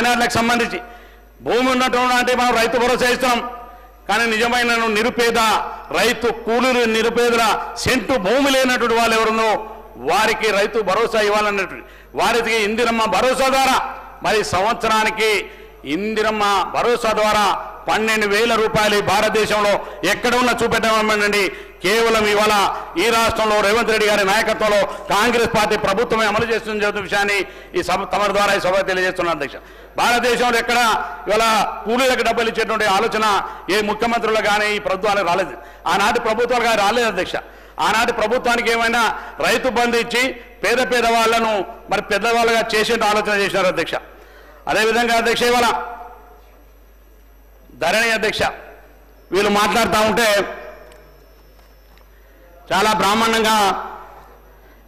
మైనార్టీలకు సంబంధించి భూమి ఉన్నటువంటి అంటే మనం రైతు భరోసా ఇస్తున్నాం. కానీ నిజమైన నిరుపేద రైతు కూలీలు నిరుపేదల సెంటు భూమి లేనటువంటి వాళ్ళు ఎవరున్నో వారికి రైతు భరోసా ఇవ్వాలన్నటువంటి వారికి ఇందిరమ్మ భరోసా ద్వారా మరి సంవత్సరానికి ఇందిరమ్మ భరోసా ద్వారా 12,000 రూపాయలు భారతదేశంలో ఎక్కడ ఉన్నా చూపెట్టమండి. కేవలం ఇవాళ ఈ రాష్ట్రంలో రేవంత్ రెడ్డి గారి నాయకత్వంలో కాంగ్రెస్ పార్టీ ప్రభుత్వమే అమలు చేస్తున్న విషయాన్ని ఈ సభ తమ ద్వారా ఈ సభ తెలియజేస్తున్నారు అధ్యక్ష. భారతదేశంలో ఎక్కడ ఇవాళ కూలీలకు డబ్బులు ఇచ్చేటువంటి ఆలోచన ఏ ముఖ్యమంత్రులు కానీ ఈ ప్రభుత్వాలకు రాలేదు, ఆనాటి ప్రభుత్వాలు కానీ రాలేదు అధ్యక్ష. ఆనాటి ప్రభుత్వానికి ఏమైనా రైతు బంధు ఇచ్చి పేద వాళ్ళను మరి పెద్దవాళ్ళుగా చేసే ఆలోచన చేసినారు అధ్యక్ష. అదేవిధంగా అధ్యక్ష ఇవాళ ధరణి అధ్యక్ష వీళ్ళు మాట్లాడుతూ ఉంటే చాలా బ్రాహ్మణంగా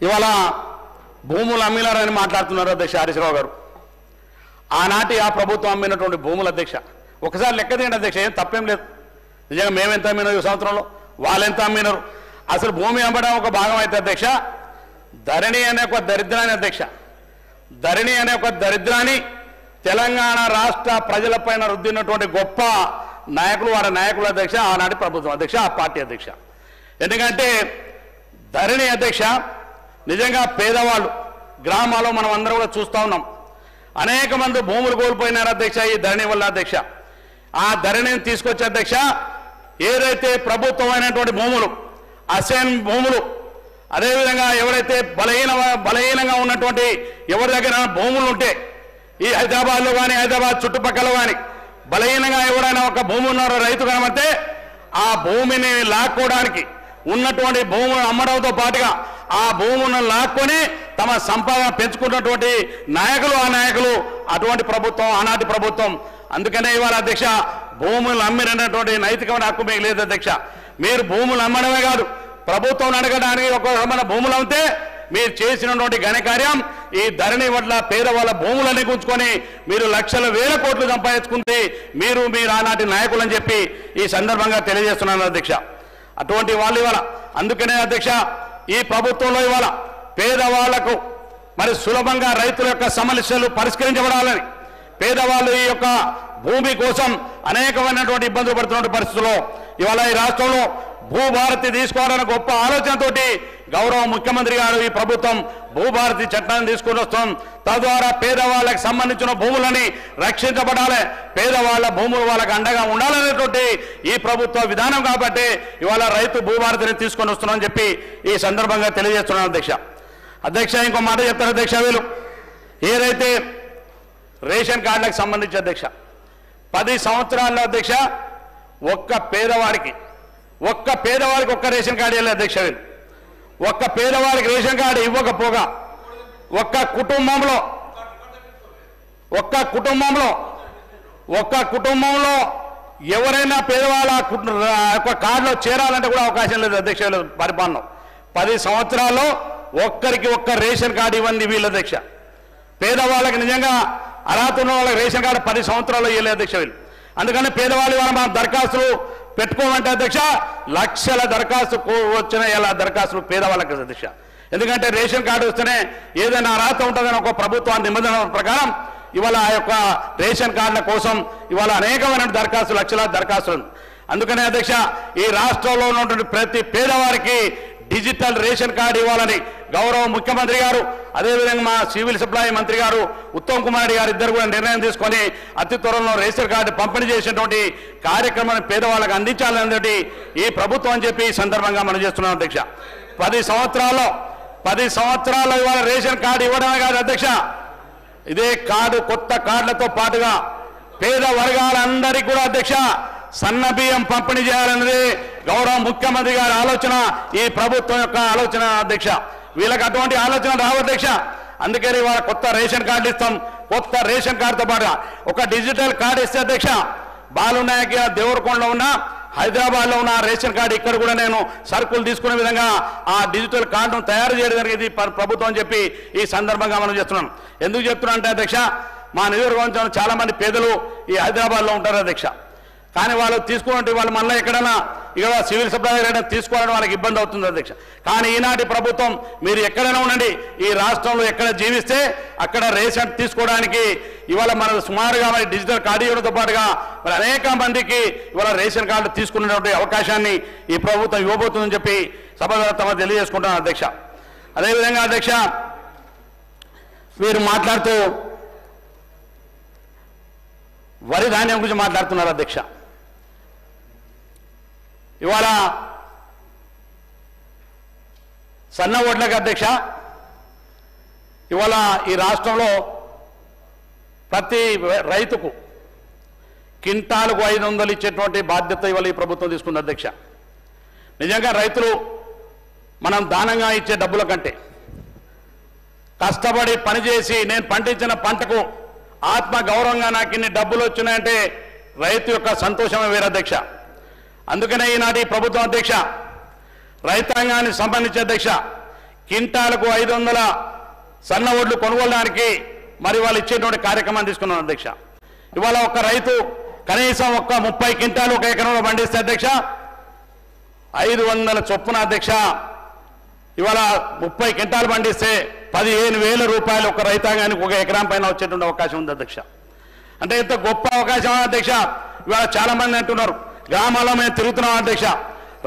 ఇవాళ భూములు అమ్మినారని మాట్లాడుతున్నారు అధ్యక్ష హరీశ్రావు గారు. ఆనాటి ఆ ప్రభుత్వం అమ్మినటువంటి భూముల అధ్యక్ష ఒకసారి లెక్క తీయండి అధ్యక్ష, ఏం తప్పేం లేదు. నిజంగా మేమెంత అమ్మినారు ఈ సంవత్సరంలో, వాళ్ళెంత అమ్మినారు. అసలు భూమి అమ్మడం ఒక భాగం అయితే అధ్యక్ష ధరణి అనే ఒక దరిద్రాన్ని అధ్యక్ష ధరణి అనే ఒక దరిద్రాన్ని తెలంగాణ రాష్ట్ర ప్రజలపైన రుద్దినటువంటి గొప్ప నాయకులు వారి నాయకుల అధ్యక్ష ఆనాటి ప్రభుత్వం అధ్యక్ష ఆ పార్టీ అధ్యక్ష. ఎందుకంటే ధరణి అధ్యక్ష నిజంగా పేదవాళ్ళు గ్రామాల్లో మనం అందరం కూడా చూస్తూ ఉన్నాం. అనేక మంది భూములు కోల్పోయినారు అధ్యక్ష ఈ ధరణి వల్ల అధ్యక్ష. ఆ ధరణిని తీసుకొచ్చే అధ్యక్ష ఏదైతే ప్రభుత్వమైనటువంటి భూములు అసైన్ భూములు అదేవిధంగా ఎవరైతే బలహీనంగా ఉన్నటువంటి ఎవరి దగ్గర భూములు ఉంటే ఈ హైదరాబాద్లో కానీ హైదరాబాద్ చుట్టుపక్కల కానీ బలహీనంగా ఎవరైనా ఒక భూమి ఉన్నారో రైతు కనబడితే ఆ భూమిని లాక్కోవడానికి ఉన్నటువంటి భూములను అమ్మడంతో పాటుగా ఆ భూములను లాక్కొని తమ సంపాదన పెంచుకున్నటువంటి నాయకులు ఆ నాయకులు అటువంటి ప్రభుత్వం ఆనాటి ప్రభుత్వం. అందుకనే ఇవాళ అధ్యక్ష భూములు అమ్మినటువంటి నైతికమైన హక్కు మీకు లేదు అధ్యక్ష. మీరు భూములు అమ్మడమే కాదు ప్రభుత్వం అడగడానికి ఒక భూములు అమ్మితే మీరు చేసినటువంటి ఘనకార్యం ఈ ధరణి వడ్ల పేదవాళ్ళ భూములని గుంచుకొని మీరు లక్షల వేల కోట్లు సంపాదించుకుంటే మీరు ఆనాటి నాయకులని చెప్పి ఈ సందర్భంగా తెలియజేస్తున్నాను అధ్యక్ష. అటువంటి వాళ్ళు ఇవాళ అందుకనే అధ్యక్ష ఈ ప్రభుత్వంలో ఇవాళ పేదవాళ్లకు మరి సులభంగా రైతుల యొక్క సమస్యలు పరిష్కరించబడాలని పేదవాళ్ళు ఈ యొక్క భూమి కోసం అనేకమైనటువంటి ఇబ్బందులు పడుతున్న పరిస్థితుల్లో ఇవాళ ఈ రాష్ట్రంలో భూభారతి తీసుకోవాలన్న గొప్ప ఆలోచనతోటి గౌరవ ముఖ్యమంత్రి గారు ఈ ప్రభుత్వం భూభారతి చట్టాన్ని తీసుకుని వస్తాం. తద్వారా పేదవాళ్ళకి సంబంధించిన భూములని రక్షించబడాలి, పేదవాళ్ళ భూములు వాళ్ళకి అండగా ఉండాలనేటువంటి ఈ ప్రభుత్వ విధానం కాబట్టి ఇవాళ రైతు భూభారతిని తీసుకొని వస్తున్నామని చెప్పి ఈ సందర్భంగా తెలియజేస్తున్నాను అధ్యక్ష. ఇంకో మాట చెప్తారు అధ్యక్ష, వీళ్ళు ఏదైతే రేషన్ కార్డులకు సంబంధించి అధ్యక్ష 10 సంవత్సరాల్లో అధ్యక్ష ఒక్క పేదవాడికి ఒక్క రేషన్ కార్డు ఇవ్వలేదు అధ్యక్ష. వీళ్ళు ఒక్క పేదవాడికి రేషన్ కార్డు ఇవ్వకపోగా ఒక్క కుటుంబంలో ఎవరైనా పేదవాళ్ళ కార్డులో చేరాలంటే కూడా అవకాశం లేదు అధ్యక్ష. పరిపాలన 10 సంవత్సరాల్లో ఒక్కరికి ఒక్క రేషన్ కార్డు ఇవ్వండి వీళ్ళ అధ్యక్ష. పేదవాళ్ళకి నిజంగా అర్హత ఉన్న వాళ్ళకి రేషన్ కార్డు 10 సంవత్సరాల్లో ఇవ్వలేదు అధ్యక్ష వీళ్ళు. అందుకని పేదవాళ్ళు వాళ్ళ మనం దరఖాస్తులు పెట్టుకోమంటే అధ్యక్ష లక్షల దరఖాస్తు వచ్చిన ఇలా దరఖాస్తులు పేదవాళ్ళకి అధ్యక్ష. ఎందుకంటే రేషన్ కార్డు వస్తేనే ఏదైనా అర్హత ఉంటుందని ఒక ప్రభుత్వ నిబంధనల ప్రకారం ఇవాళ ఆ యొక్క రేషన్ కార్డుల కోసం ఇవాళ అనేకమైన దరఖాస్తులు లక్షల దరఖాస్తులు. అందుకనే అధ్యక్ష ఈ రాష్ట్రంలో ఉన్నటువంటి ప్రతి పేదవారికి డిజిటల్ రేషన్ కార్డు ఇవ్వాలని గౌరవ ముఖ్యమంత్రి గారు అదేవిధంగా మా సివిల్ సప్లై మంత్రి గారు ఉత్తమ్ కుమార్ రెడ్డి గారు ఇద్దరు కూడా నిర్ణయం తీసుకొని అతి త్వరలో రేషన్ కార్డు పంపిణీ చేసినటువంటి కార్యక్రమాన్ని పేదవాళ్ళకు అందించాలనేది ఈ ప్రభుత్వం అని చెప్పి ఈ సందర్భంగా మనం చేస్తున్నాం అధ్యక్ష. 10 సంవత్సరాల్లో ఇవాళ రేషన్ కార్డు ఇవ్వడమే కాదు అధ్యక్ష, ఇదే కార్డు కొత్త కార్డులతో పాటుగా పేద వర్గాలందరికీ కూడా అధ్యక్ష సన్న బియ్యం పంపిణీ చేయాలన్నది గౌరవ ముఖ్యమంత్రి గారి ఆలోచన, ఈ ప్రభుత్వం యొక్క ఆలోచన అధ్యక్ష. వీళ్ళకి అటువంటి ఆలోచన రావు అధ్యక్ష. అందుకని వాళ్ళ కొత్త రేషన్ కార్డు ఇస్తాం. కొత్త రేషన్ కార్డుతో పాటుగా ఒక డిజిటల్ కార్డు ఇస్తే అధ్యక్ష బాలునాయక్ దేవరకొండలో ఉన్న హైదరాబాద్లో ఉన్న రేషన్ కార్డు ఇక్కడ కూడా నేను సరుకులు తీసుకునే విధంగా ఆ డిజిటల్ కార్డును తయారు చేయడం జరిగింది ప్రభుత్వం అని చెప్పి ఈ సందర్భంగా మనం చేస్తున్నాం. ఎందుకు చెప్తున్నా అంటే అధ్యక్ష మా నియోజకవర్గంలో చాలా మంది పేదలు ఈ హైదరాబాద్లో ఉంటారు అధ్యక్ష. కానీ వాళ్ళు తీసుకున్నట్టు వాళ్ళు మళ్ళీ ఎక్కడైనా ఇక సివిల్ సప్లై తీసుకోవడం వాళ్ళకి ఇబ్బంది అవుతుంది అధ్యక్ష. కానీ ఈనాటి ప్రభుత్వం మీరు ఎక్కడైనా ఉండండి, ఈ రాష్ట్రంలో ఎక్కడ జీవిస్తే అక్కడ రేషన్ తీసుకోవడానికి ఇవాళ మన సుమారుగా మరి డిజిటల్ కార్డు ఇవ్వడంతో పాటుగా మరి అనేక మందికి ఇవాళ రేషన్ కార్డు తీసుకునేటువంటి అవకాశాన్ని ఈ ప్రభుత్వం ఇవ్వబోతుందని చెప్పి సభ తమ తెలియజేసుకుంటున్నాను అధ్యక్ష. అదేవిధంగా అధ్యక్ష, మీరు మాట్లాడుతూ వరి ధాన్యం గురించి మాట్లాడుతున్నారు అధ్యక్ష. ఇవాళ సన్న ఓట్లకు అధ్యక్ష, ఇవాళ ఈ రాష్ట్రంలో ప్రతి రైతుకు క్వింటాలకు 500 ఇచ్చేటువంటి బాధ్యత ఇవాళ ఈ ప్రభుత్వం తీసుకుంది అధ్యక్ష. నిజంగా రైతులు మనం దానంగా ఇచ్చే డబ్బుల కంటే కష్టపడి పనిచేసి నేను పండించిన పంటకు ఆత్మ గౌరవంగా నాకు ఇన్ని డబ్బులు వచ్చినాయంటే రైతు యొక్క సంతోషమే వేరే అధ్యక్ష. అందుకనే ఈనాటి ప్రభుత్వం అధ్యక్ష రైతాంగానికి సంబంధించి అధ్యక్ష క్వింటాలకు 500 సన్న ఒడ్లు కొనుగోలుడానికి మరి వాళ్ళు ఇచ్చేటువంటి కార్యక్రమాన్ని తీసుకున్నాను అధ్యక్ష. ఇవాళ ఒక రైతు కనీసం ఒక 30 క్వింటాలు ఒక ఎకరంలో పండిస్తే అధ్యక్ష 500 చొప్పున అధ్యక్ష ఇవాళ 30 క్వింటాలు పండిస్తే 15,000 రూపాయలు ఒక రైతాంగానికి ఒక ఎకరం పైన వచ్చేటువంటి అవకాశం ఉంది అధ్యక్ష. అంటే ఇంత గొప్ప అవకాశం అధ్యక్ష. ఇవాళ చాలా మంది అంటున్నారు, గ్రామాల్లో మేము తిరుగుతున్నాం అధ్యక్ష,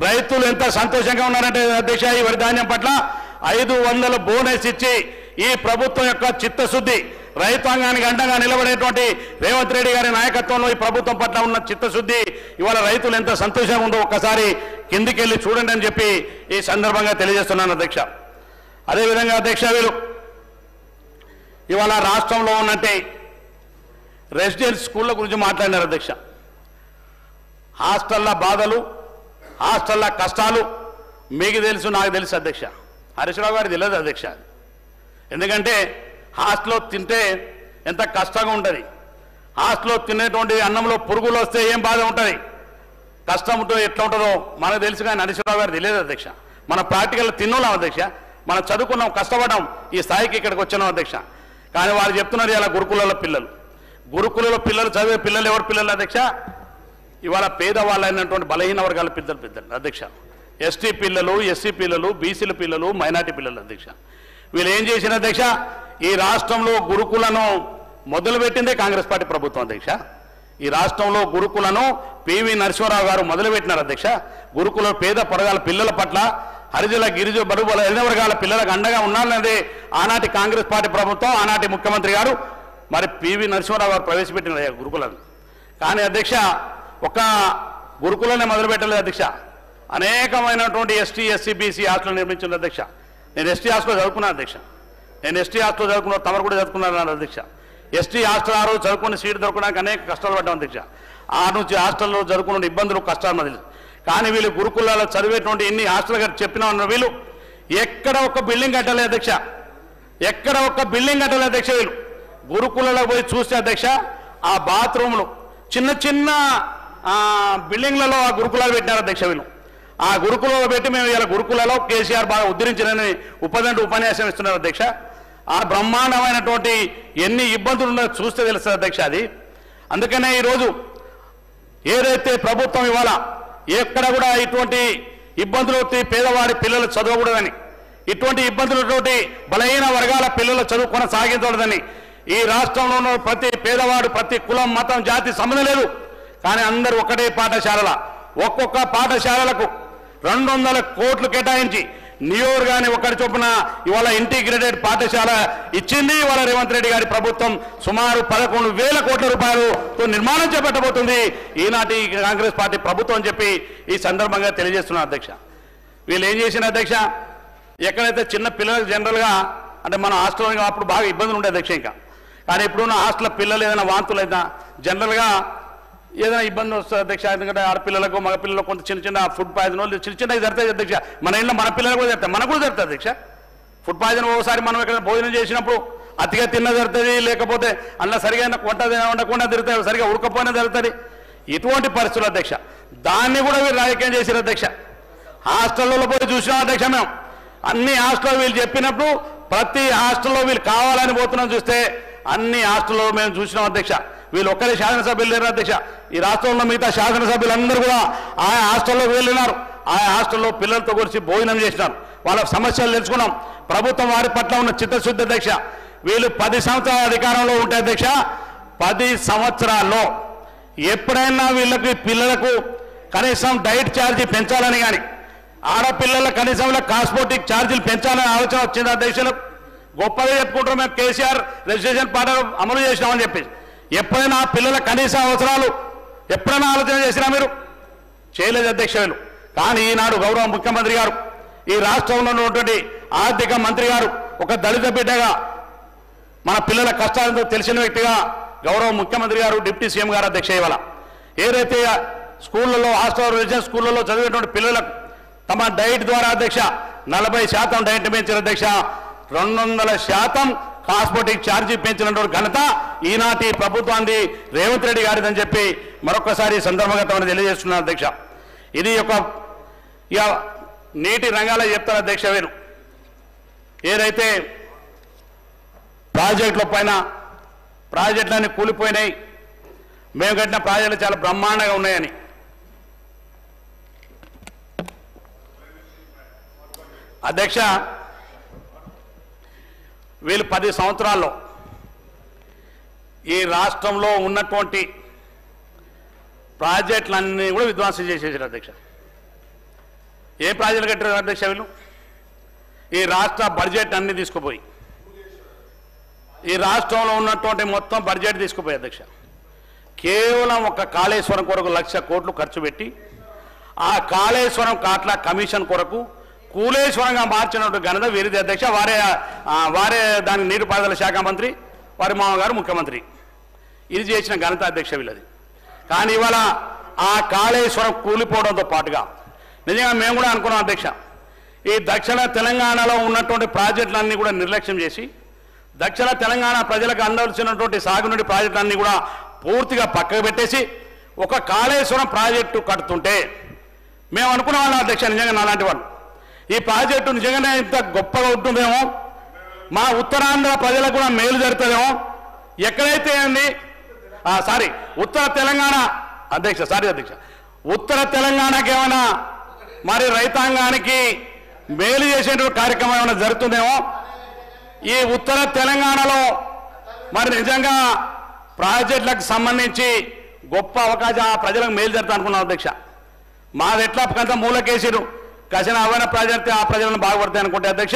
రైతులు ఎంత సంతోషంగా ఉన్నారంటే అధ్యక్ష ఈ వరి ధాన్యం పట్ల 500 బోనస్ ఇచ్చి ఈ ప్రభుత్వం యొక్క చిత్తశుద్ధి, రైతాంగానికి అండగా నిలబడేటువంటి రేవంత్ రెడ్డి గారి నాయకత్వంలో ఈ ప్రభుత్వం పట్ల ఉన్న చిత్తశుద్ధి ఇవాళ రైతులు ఎంత సంతోషంగా ఉందో ఒక్కసారి కిందికి వెళ్ళి చూడండి అని చెప్పి ఈ సందర్భంగా తెలియజేస్తున్నాను అధ్యక్ష. అదేవిధంగా అధ్యక్ష, వీళ్ళు ఇవాళ రాష్ట్రంలో ఉన్నట్టే రెసిడెన్స్ స్కూళ్ళ గురించి మాట్లాడినారు అధ్యక్ష. హాస్టల్ల బాధలు, హాస్టల్ల కష్టాలు మీకు తెలుసు, నాకు తెలుసు అధ్యక్ష. హరీశ్రావు గారికి తెలియదు అధ్యక్ష. ఎందుకంటే హాస్టల్లో తింటే ఎంత కష్టంగా ఉంటుంది, హాస్టల్లో తినేటువంటి అన్నంలో పురుగులు వస్తే ఏం బాధ ఉంటుంది, కష్టం ఉంటుందో ఎట్లా ఉంటుందో మనకు తెలుసు. కానీ హరీశ్రావు గారికి తెలియదు అధ్యక్ష. మన ప్రాక్టికల్ తిన్నోళ్ళం అధ్యక్ష, మనం చదువుకున్నాం, కష్టపడ్డాం, ఈ స్థాయికి ఇక్కడికి వచ్చినాం అధ్యక్ష. కానీ వారు చెప్తున్నారు ఇలా గురుకులలో పిల్లలు, గురుకులలో పిల్లలు చదివే పిల్లలు ఎవరు పిల్లలు అధ్యక్ష? ఇవాళ పేదవాళ్ళు అయినటువంటి బలహీన వర్గాల పిల్లలు అధ్యక్ష. ఎస్టీ పిల్లలు, ఎస్సీ పిల్లలు, బీసీల పిల్లలు, మైనార్టీ పిల్లలు అధ్యక్ష. వీళ్ళు ఏం చేసిన అధ్యక్ష, ఈ రాష్ట్రంలో గురుకులను మొదలుపెట్టిందే కాంగ్రెస్ పార్టీ ప్రభుత్వం అధ్యక్ష. ఈ రాష్ట్రంలో గురుకులను పివి నరసింహారావు గారు మొదలుపెట్టినారు అధ్యక్ష. గురుకుల పేద పొరగాల పిల్లల పట్ల, హరిజన గిరిజ బడుగు బలహీన వర్గాల పిల్లలకు అండగా ఉండాలనేది ఆనాటి కాంగ్రెస్ పార్టీ ప్రభుత్వం, ఆనాటి ముఖ్యమంత్రి గారు మరి పివి నరసింహారావు గారు ప్రవేశపెట్టిన గురుకులను. కానీ అధ్యక్ష ఒక గురుకులనే మొదలుపెట్టలేదు అధ్యక్ష, అనేకమైనటువంటి ఎస్టీ, ఎస్సీ, బీసీ హాస్టల్ నిర్మించింది అధ్యక్ష. నేను ఎస్టీ హాస్టల్లో చదువుకున్నాను అధ్యక్ష. నేను ఎస్టీ హాస్టల్లో చదువుకున్నా, తమరు కూడా చదువుకున్నారు అధ్యక్ష. ఎస్టీ హాస్టల్ ఆ రోజు చదువుకుని సీటు దొరకడానికి అనేక కష్టాలు పడ్డాం అధ్యక్ష. ఆ నుంచి హాస్టల్లో చదువుకున్న ఇబ్బందులు, కష్టాలు మనకు తెలుసు. కానీ వీళ్ళు గురుకులాల్లో చదివేటువంటి ఎన్ని హాస్టల్ గారు చెప్పినా ఉన్న వీళ్ళు ఎక్కడ ఒక బిల్డింగ్ కట్టలేదు అధ్యక్ష, ఎక్కడ ఒక బిల్డింగ్ కట్టలేదు అధ్యక్ష. వీళ్ళు గురుకులలో పోయి చూస్తే అధ్యక్ష ఆ బాత్రూములు చిన్న చిన్న బిల్డింగ్లలో ఆ గురుకులాలు పెట్టినారు అధ్యక్ష. వీళ్ళు ఆ గురుకులలో పెట్టి మేము ఇలా గురుకులలో కేసీఆర్ బాగా ఉద్ధరించారని ఉపన్యాసం ఇస్తున్నారు అధ్యక్ష. ఆ బ్రహ్మాండమైనటువంటి ఎన్ని ఇబ్బందులు ఉన్నాయో చూస్తే తెలుస్తుంది అధ్యక్ష అది. అందుకనే ఈరోజు ఏదైతే ప్రభుత్వం ఇవాళ ఎక్కడ కూడా ఇటువంటి ఇబ్బందులు పేదవాడి పిల్లలు చదవకూడదని, ఇటువంటి ఇబ్బందులతోటి బలహీన వర్గాల పిల్లల చదువు కొనసాగించకూడదని ఈ రాష్ట్రంలో ఉన్న ప్రతి పేదవాడు, ప్రతి కులం, మతం, జాతి సంబంధం లేదు, కానీ అందరూ ఒకటే పాఠశాలల, ఒక్కొక్క పాఠశాలలకు 200 కోట్లు కేటాయించి నియోజకవర్గాన్ని ఒకటి చొప్పున ఇవాళ ఇంటిగ్రేటెడ్ పాఠశాల ఇచ్చింది. ఇవాళ రేవంత్ రెడ్డి గారి ప్రభుత్వం సుమారు 11,000 కోట్ల రూపాయలతో నిర్మాణం చేపట్టబోతుంది ఈనాటి కాంగ్రెస్ పార్టీ ప్రభుత్వం అని చెప్పి ఈ సందర్భంగా తెలియజేస్తున్నారు అధ్యక్ష. వీళ్ళు ఏం చేసిన అధ్యక్ష, ఎక్కడైతే చిన్న పిల్లలకు జనరల్గా అంటే మన హాస్టల్లో అప్పుడు బాగా ఇబ్బందులు ఉండే అధ్యక్ష. ఇంకా కానీ ఇప్పుడున్న హాస్టల్ పిల్లలు ఏదైనా వాంతులు అయినా జనరల్గా ఏదైనా ఇబ్బంది వస్తుంది అధ్యక్ష. ఎందుకంటే ఆడపిల్లలకు, మగ పిల్లలకు కొంత చిన్న చిన్న ఫుడ్ పాయిజన్ వాళ్ళు చిన్న చిన్నవి జరుగుతాయి అధ్యక్ష. మన ఇంట్లో మన పిల్లలు కూడా జరుగుతాయి, మనకు కూడా జరుగుతుంది అధ్యక్ష. ఫుడ్ పాయిజన్ ఒకసారి మనం ఇక్కడ భోజనం చేసినప్పుడు అతిగా తిన్న జరుగుతుంది, లేకపోతే అన్న సరిగా వంట వండకుండా తిరుగుతాయి, సరిగా ఉడకపోయినా జరుగుతుంది. ఇటువంటి పరిస్థితులు అధ్యక్ష. దాన్ని కూడా వీళ్ళు రాజకీయం చేశారు అధ్యక్ష. హాస్టల్లో పోయి చూసినాం అధ్యక్ష. మేము అన్ని హాస్టల్లో వీళ్ళు చెప్పినప్పుడు ప్రతి హాస్టల్లో వీళ్ళు కావాలని పోతున్నాం చూస్తే అన్ని హాస్టల్లో మేము చూసినాం అధ్యక్ష. వీళ్ళు ఒక్కరే శాసనసభ్యులు లేరు అధ్యక్ష. ఈ రాష్ట్రంలో మిగతా శాసనసభ్యులందరూ కూడా ఆయా హాస్టల్లోకి వెళ్ళినారు. ఆయా హాస్టల్లో పిల్లలతో కలిసి భోజనం చేసినారు. వాళ్ళ సమస్యలు తెలుసుకున్నాం. ప్రభుత్వం వారి పట్ల ఉన్న చిత్తశుద్ధి అధ్యక్ష. వీళ్ళు 10 సంవత్సరాల అధికారంలో ఉంటే అధ్యక్ష, 10 సంవత్సరాల్లో ఎప్పుడైనా వీళ్ళకి పిల్లలకు కనీసం డైట్ ఛార్జీ పెంచాలని కానీ, ఆడపిల్లల కనీసం కాస్మోటిక్ ఛార్జీలు పెంచాలని ఆలోచన వచ్చింది అధ్యక్షులకు. గొప్పగా చెప్పుకుంటారు, మేము కేసీఆర్ రిజిస్ట్రేషన్ పాఠాలు అమలు చేసినామని చెప్పేసి. ఎప్పుడైనా పిల్లల కనీస అవసరాలు ఎప్పుడైనా ఆలోచన చేసినా మీరు? చేయలేదు అధ్యక్షులు. కానీ ఈనాడు గౌరవ ముఖ్యమంత్రి గారు, ఈ రాష్ట్రంలో ఉన్నటువంటి ఆర్థిక మంత్రి గారు, ఒక దళిత బిడ్డగా మన పిల్లల కష్టాలతో తెలిసిన వ్యక్తిగా గౌరవ ముఖ్యమంత్రి గారు, డిప్యూటీ సీఎం గారు అధ్యక్ష ఇవాళ ఏదైతే స్కూళ్ళలో హాస్టల్ రెసిడెన్స్ స్కూళ్ళలో చదివేటువంటి పిల్లలకు తమ డైట్ ద్వారా అధ్యక్ష 40% డైట్ పెంచిన అధ్యక్ష, 200% కాస్మోటిక్ ఛార్జీ పెంచినటువంటి ఘనత ఈనాటి ప్రభుత్వాన్ని రేవంత్ రెడ్డి గారిదని చెప్పి మరొకసారి సందర్భంగా తమను తెలియజేస్తున్నారు అధ్యక్ష. ఇది ఒక ఇక నీటి రంగాల్లో చెప్తారు అధ్యక్ష. వీరు ఏదైతే ప్రాజెక్టుల పైన ప్రాజెక్టులన్నీ కూలిపోయినాయి, మేము కట్టిన ప్రాజెక్టులు చాలా బ్రహ్మాండంగా ఉన్నాయని. అధ్యక్ష, వీళ్ళు 10 సంవత్సరాల్లో ఈ రాష్ట్రంలో ఉన్నటువంటి ప్రాజెక్టులన్నీ కూడా విధ్వంసం చేసేసారు అధ్యక్ష. ఏ ప్రాజెక్టులు కట్టారు అధ్యక్ష వీళ్ళు? ఈ రాష్ట్ర బడ్జెట్ అన్ని తీసుకుపోయి, ఈ రాష్ట్రంలో ఉన్నటువంటి మొత్తం బడ్జెట్ తీసుకుపోయి అధ్యక్ష, కేవలం ఒక కాళేశ్వరం కొరకు 1,00,000 కోట్లు ఖర్చు పెట్టి, ఆ కాళేశ్వరం కాట్ల కమిషన్ కొరకు కూలేశ్వరంగా మార్చినటువంటి ఘనత వీరిది అధ్యక్ష. వారే దాని నీటిపారుదల శాఖ మంత్రి, వారి మామగారు ముఖ్యమంత్రి. ఇది చేసిన ఘనత అధ్యక్ష వీళ్ళది. కానీ ఇవాళ ఆ కాళేశ్వరం కూలిపోవడంతో పాటుగా నిజంగా మేము కూడా అనుకున్నాం అధ్యక్ష, ఈ దక్షిణ తెలంగాణలో ఉన్నటువంటి ప్రాజెక్టులన్నీ కూడా నిర్లక్ష్యం చేసి, దక్షిణ తెలంగాణ ప్రజలకు అందాల్సినటువంటి సాగునీటి ప్రాజెక్టులన్నీ కూడా పూర్తిగా పక్కకు పెట్టేసి ఒక కాళేశ్వరం ప్రాజెక్టు కడుతుంటే మేము అనుకున్న వాళ్ళం అధ్యక్ష. నిజంగా నాలాంటి వాళ్ళు ఈ ప్రాజెక్టు నిజంగానే ఇంత గొప్పగా ఉంటుందేమో, మా ఉత్తరాంధ్ర ప్రజలకు కూడా మేలు జరుగుతుందేమో. ఎక్కడైతే అండి ఉత్తర తెలంగాణ అధ్యక్ష, ఉత్తర తెలంగాణకి ఏమైనా మరి రైతాంగానికి మేలు చేసేటువంటి కార్యక్రమం ఏమైనా జరుగుతుందేమో. ఈ ఉత్తర తెలంగాణలో మరి నిజంగా ప్రాజెక్టులకు సంబంధించి గొప్ప అవకాశం ఆ ప్రజలకు మేలు జరుగుతుంది అనుకున్నాం అధ్యక్ష. మాది ఎట్లా కొంత మూలకేసిరు కసిన అవైన ప్రాజెక్టు ఆ ప్రజలను బాగుపడతాయి అనుకుంటే అధ్యక్ష,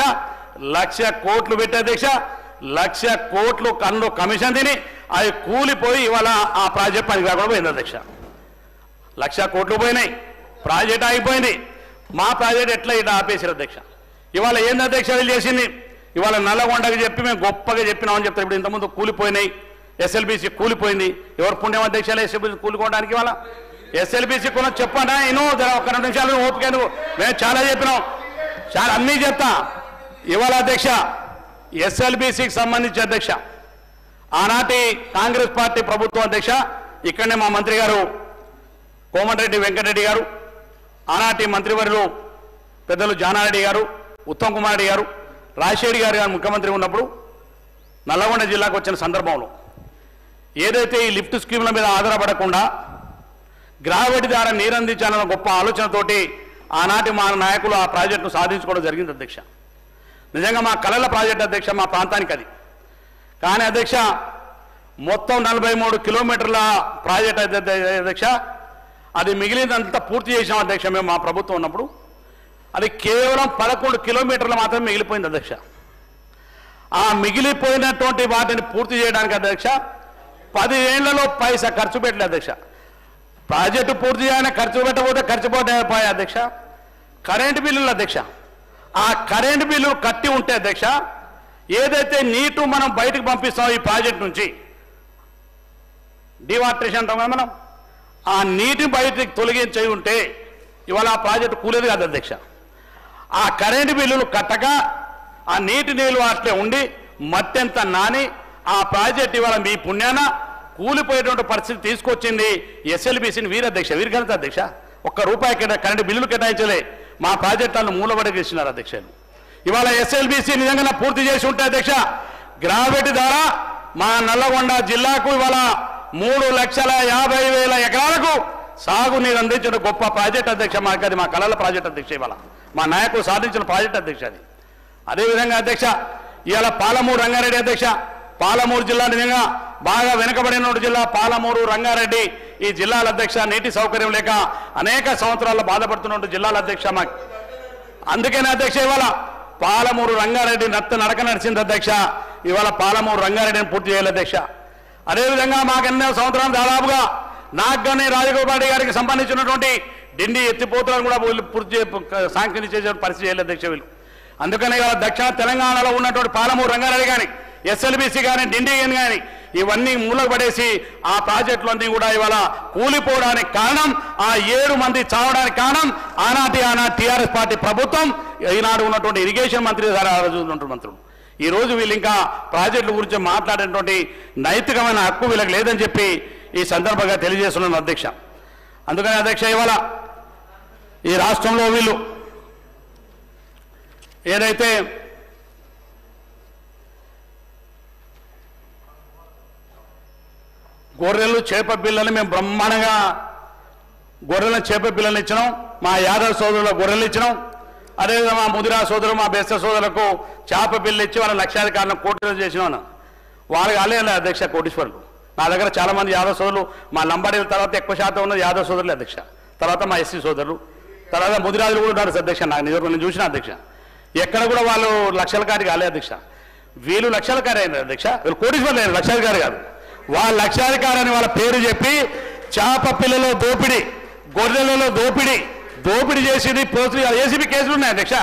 1,00,000 కోట్లు పెట్టి అధ్యక్ష, 1,00,000 కోట్లు కన్ను కమిషన్ తిని అది కూలిపోయి ఇవాళ ఆ ప్రాజెక్ట్ పనికి రాకుండా పోయింది అధ్యక్ష. 1,00,000 కోట్లు పోయినాయి, ప్రాజెక్ట్ ఆగిపోయింది. మా ప్రాజెక్ట్ ఎట్లా ఇట్లా ఆపేసారు అధ్యక్ష. ఇవాళ ఏంది అధ్యక్ష వీళ్ళు చేసింది? ఇవాళ నల్లగొండకి చెప్పి మేము గొప్పగా చెప్పినామని చెప్తారు. ఇప్పుడు ఇంతకుముందు కూలిపోయినాయి, ఎస్ఎల్బీసీ కూలిపోయింది. ఎవరు పుణ్యం అధ్యక్షాలు ఎస్ఎల్బీసీ కూలిపోవడానికి? ఇవాళ ఎస్ఎల్బీసీ కూడా చెప్పండి. ఒక 2 నిమిషాలు ఓపిక, మేము చాలా చెప్పినాం, చాలా అన్నీ చెప్తా. ఇవాళ అధ్యక్ష ఎస్ఎల్బీసీకి సంబంధించి అధ్యక్ష, ఆనాటి కాంగ్రెస్ పార్టీ ప్రభుత్వం అధ్యక్ష, ఇక్కడనే మా మంత్రి గారు కోమటిరెడ్డి వెంకటరెడ్డి గారు, ఆనాటి మంత్రివర్యులు పెద్దలు జానారెడ్డి గారు, ఉత్తమ్ కుమార్ రెడ్డి గారు, రాజశేఖర్ గారు ముఖ్యమంత్రి ఉన్నప్పుడు నల్లగొండ జిల్లాకు వచ్చిన సందర్భంలో ఏదైతే ఈ లిఫ్ట్ స్కీముల మీద ఆధారపడకుండా గ్రావిటీ ద్వారా నీరందించాలన్న గొప్ప ఆలోచనతోటి ఆనాటి మా నాయకులు ఆ ప్రాజెక్టును సాధించుకోవడం జరిగింది అధ్యక్ష. నిజంగా మా కళల ప్రాజెక్ట్ అధ్యక్ష, మా ప్రాంతానికి అది. కానీ అధ్యక్ష మొత్తం 43 కిలోమీటర్ల ప్రాజెక్ట్ అధ్యక్ష, అది మిగిలినంతా పూర్తి చేసాం అధ్యక్ష. మేము మా ప్రభుత్వం ఉన్నప్పుడు అది కేవలం 11 కిలోమీటర్లు మాత్రమే మిగిలిపోయింది అధ్యక్ష. ఆ మిగిలిపోయినటువంటి వాటిని పూర్తి చేయడానికి అధ్యక్ష 10 ఏళ్లలో పైసా ఖర్చు పెట్టలేదు అధ్యక్ష. ప్రాజెక్టు పూర్తి చేయాలని ఖర్చు పెట్టకపోతే ఖర్చు పోతాయి అధ్యక్ష. కరెంటు బిల్లులు అధ్యక్ష, ఆ కరెంటు బిల్లులు కట్టి ఉంటే అధ్యక్ష, ఏదైతే నీటు మనం బయటకు పంపిస్తాం ఈ ప్రాజెక్ట్ నుంచి, డివాటరేషన్ అంటాం కదా మనం, ఆ నీటి బయటకు తొలగించి ఉంటే ఇవాళ ఆ ప్రాజెక్టు కూలేదు కాదు అధ్యక్ష. ఆ కరెంటు బిల్లులు కట్టక ఆ నీటి నీళ్ళు అట్లే ఉండి మట్టెంత నాని ఆ ప్రాజెక్ట్ ఇవాళ మీ పుణ్యాన కూలిపోయేటువంటి పరిస్థితి తీసుకొచ్చింది ఎస్ఎల్బీసీని. వీరు ఘనత అధ్యక్ష. ₹1 కరెంటు బిల్లులు కేటాయించలే, మా ప్రాజెక్టులను మూలబడేసినారు అధ్యక్షులు. ఇవాళ ఎస్ఎల్బీసీ నిజంగా పూర్తి చేసి ఉంటే అధ్యక్ష, గ్రావిటీ ద్వారా మా నల్లగొండ జిల్లాకు ఇవాళ 3,50,000 ఎకరాలకు సాగునీరు అందించిన గొప్ప ప్రాజెక్ట్ అధ్యక్ష. మాకు అది మా కళల ప్రాజెక్ట్ అధ్యక్ష. ఇవాళ మా నాయకులు సాధించిన ప్రాజెక్ట్ అధ్యక్ష అది. అదేవిధంగా అధ్యక్ష ఇవాళ పాలమూరు రంగారెడ్డి అధ్యక్ష, పాలమూరు జిల్లా నిజంగా బాగా వెనుకబడిన జిల్లా పాలమూరు రంగారెడ్డి ఈ జిల్లాల అధ్యక్ష. నీటి సౌకర్యం లేక అనేక సంవత్సరాల్లో బాధపడుతున్న జిల్లాల అధ్యక్ష మాకు. అందుకనే అధ్యక్ష ఇవాళ పాలమూరు రంగారెడ్డి నడక నడిచింది అధ్యక్ష. ఇవాళ పాలమూరు రంగారెడ్డిని పూర్తి చేయాలి అధ్యక్ష. అదేవిధంగా మాకు ఎన్నో సంవత్సరాలు దాదాపుగా నాకు కానీ రాజగోపాల్ గారికి సంబంధించినటువంటి డిండి ఎత్తిపోతులను కూడా పూర్తి సాంక్షన్ చేసే పరిస్థితి చేయాలి అధ్యక్ష వీళ్ళు. అందుకని ఇవాళ దక్షిణ తెలంగాణలో ఉన్నటువంటి పాలమూరు రంగారెడ్డి కానీ ఎస్ఎల్బీసీ కానీ డిండి కానీ ఇవన్నీ మూలకు పడేసి ఆ ప్రాజెక్టులన్నీ కూడా ఇవాళ కూలిపోవడానికి కారణం, ఆ 7 మంది చావడానికి కారణం ఆనాటి టీఆర్ఎస్ పార్టీ ప్రభుత్వం, ఈనాడు ఉన్నటువంటి ఇరిగేషన్ మంత్రి గారు, ఆ రోజు ఉన్నటువంటి మంత్రులు. ఈ రోజు వీళ్ళు ఇంకా ప్రాజెక్టుల గురించి మాట్లాడేటువంటి నైతికమైన హక్కు వీళ్ళకి లేదని చెప్పి ఈ సందర్భంగా తెలియజేస్తున్నాను అధ్యక్ష. అందుకని అధ్యక్ష ఇవాళ ఈ రాష్ట్రంలో వీళ్ళు ఏదైతే గొర్రెలు చేప పిల్లలు మేము బ్రహ్మాండంగా గొర్రెలను చేప పిల్లలు ఇచ్చినాం, మా యాదవ్ సోదరుల గొర్రెలు ఇచ్చినాం. అదేవిధంగా మా ముదిరా సోదరులు మా బెస్త సోదరులకు చేప పిల్లలు ఇచ్చి వాళ్ళ లక్షాధికారులను కోటి చేసినాను. వాళ్ళకి అలే అధ్యక్ష కోటీశ్వరులు. నా దగ్గర చాలామంది యాదవ్ సోదరులు, మా లంబాడీల తర్వాత ఎక్కువ శాతం ఉన్నది యాదవ్ సోదరులు అధ్యక్ష, తర్వాత మా ఎస్సీ సోదరులు, తర్వాత ముదిరాజులు కూడా ఉన్నారు అధ్యక్ష. నాకు నిజంగా నేను చూసిన అధ్యక్ష. ఎక్కడ కూడా వాళ్ళు లక్షల కాడి కాలే అధ్యక్ష. వీళ్ళు లక్షల కాడి అయినారు అధ్యక్ష, వీళ్ళు కోటీశ్వరులు అయినారు, లక్షాధికారి కాదు. వాళ్ళ లక్షాధికారి అని వాళ్ళ పేరు చెప్పి చేప పిల్లలో దోపిడీ, గొర్రెలలో దోపిడీ చేసింది ఏసీబీ కేసులు ఉన్నాయి అధ్యక్ష.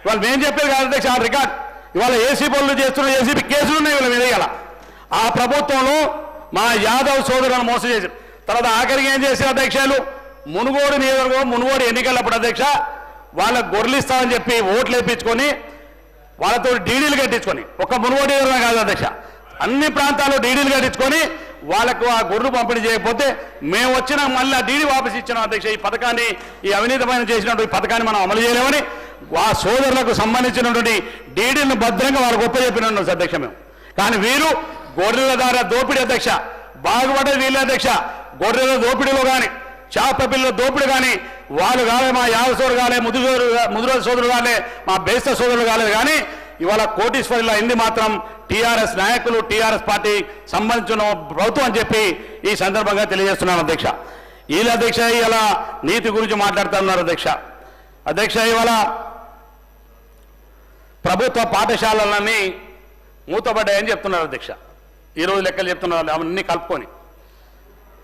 వాళ్ళు మేము చెప్పేది కాదు అధ్యక్ష, ఆ రికార్డ్ ఇవాళ ఏసీబీలు చేస్తున్న ఏసీబీ కేసులు ఉన్నాయి వీళ్ళ మీద. ఇవాళ ఆ ప్రభుత్వంలో మా యాదవ్ సోదరులను మోసం చేశారు. తర్వాత ఆఖరికి ఏం చేశారు అధ్యక్షులు, మునుగోడు నియోజకవర్గం మునుగోడు ఎన్నికలప్పుడు అధ్యక్ష వాళ్ళకు గొర్రెలు ఇస్తామని చెప్పి ఓట్లు వేయించుకొని వాళ్ళతో డీడీలు కట్టించుకొని, ఒక్క మునుగోడు నియోజకవర్గం కాదు అధ్యక్ష, అన్ని ప్రాంతాల్లో డీడీలు కట్టించుకొని వాళ్ళకు ఆ గొర్రెలు పంపిణీ చేయకపోతే మేము వచ్చిన మళ్ళీ ఆ డీడీ వాపసు ఇచ్చినాం అధ్యక్ష. ఈ పథకాన్ని, ఈ అవినీతిమైన చేసినటువంటి పథకాన్ని మనం అమలు చేయలేమని ఆ సోదరులకు సంబంధించినటువంటి డీడీలను భద్రంగా వాళ్ళకు ఒప్పచెప్పినాం అధ్యక్ష మేము. కానీ వీరు గొర్రెల ద్వారా దోపిడీ అధ్యక్ష, బాగుపడేది వీళ్ళే అధ్యక్ష. గొర్రెల దోపిడీలో కానీ చేప పిల్లల దోపిడీ కానీ వాళ్ళు కాలే, మా యాదవ సోదరు కాలే, ముదురు సోదరులు కాలే, మా బేస్త సోదరులు కాలేదు. కానీ ఇవాళ కోటీశ్వరుల అయింది మాత్రం టీఆర్ఎస్ నాయకులు, టీఆర్ఎస్ పార్టీ సంబంధించిన ప్రభుత్వం అని చెప్పి ఈ సందర్భంగా తెలియజేస్తున్నాను అధ్యక్ష. వీళ్ళ అధ్యక్ష ఇలా నీతి గురించి మాట్లాడుతున్నారు అధ్యక్ష. ఇవాళ ప్రభుత్వ పాఠశాలలన్నీ మూతపడ్డాయని చెప్తున్నారు అధ్యక్ష. ఈరోజు లెక్కలు చెప్తున్నారు అవన్నీ కలుపుకొని.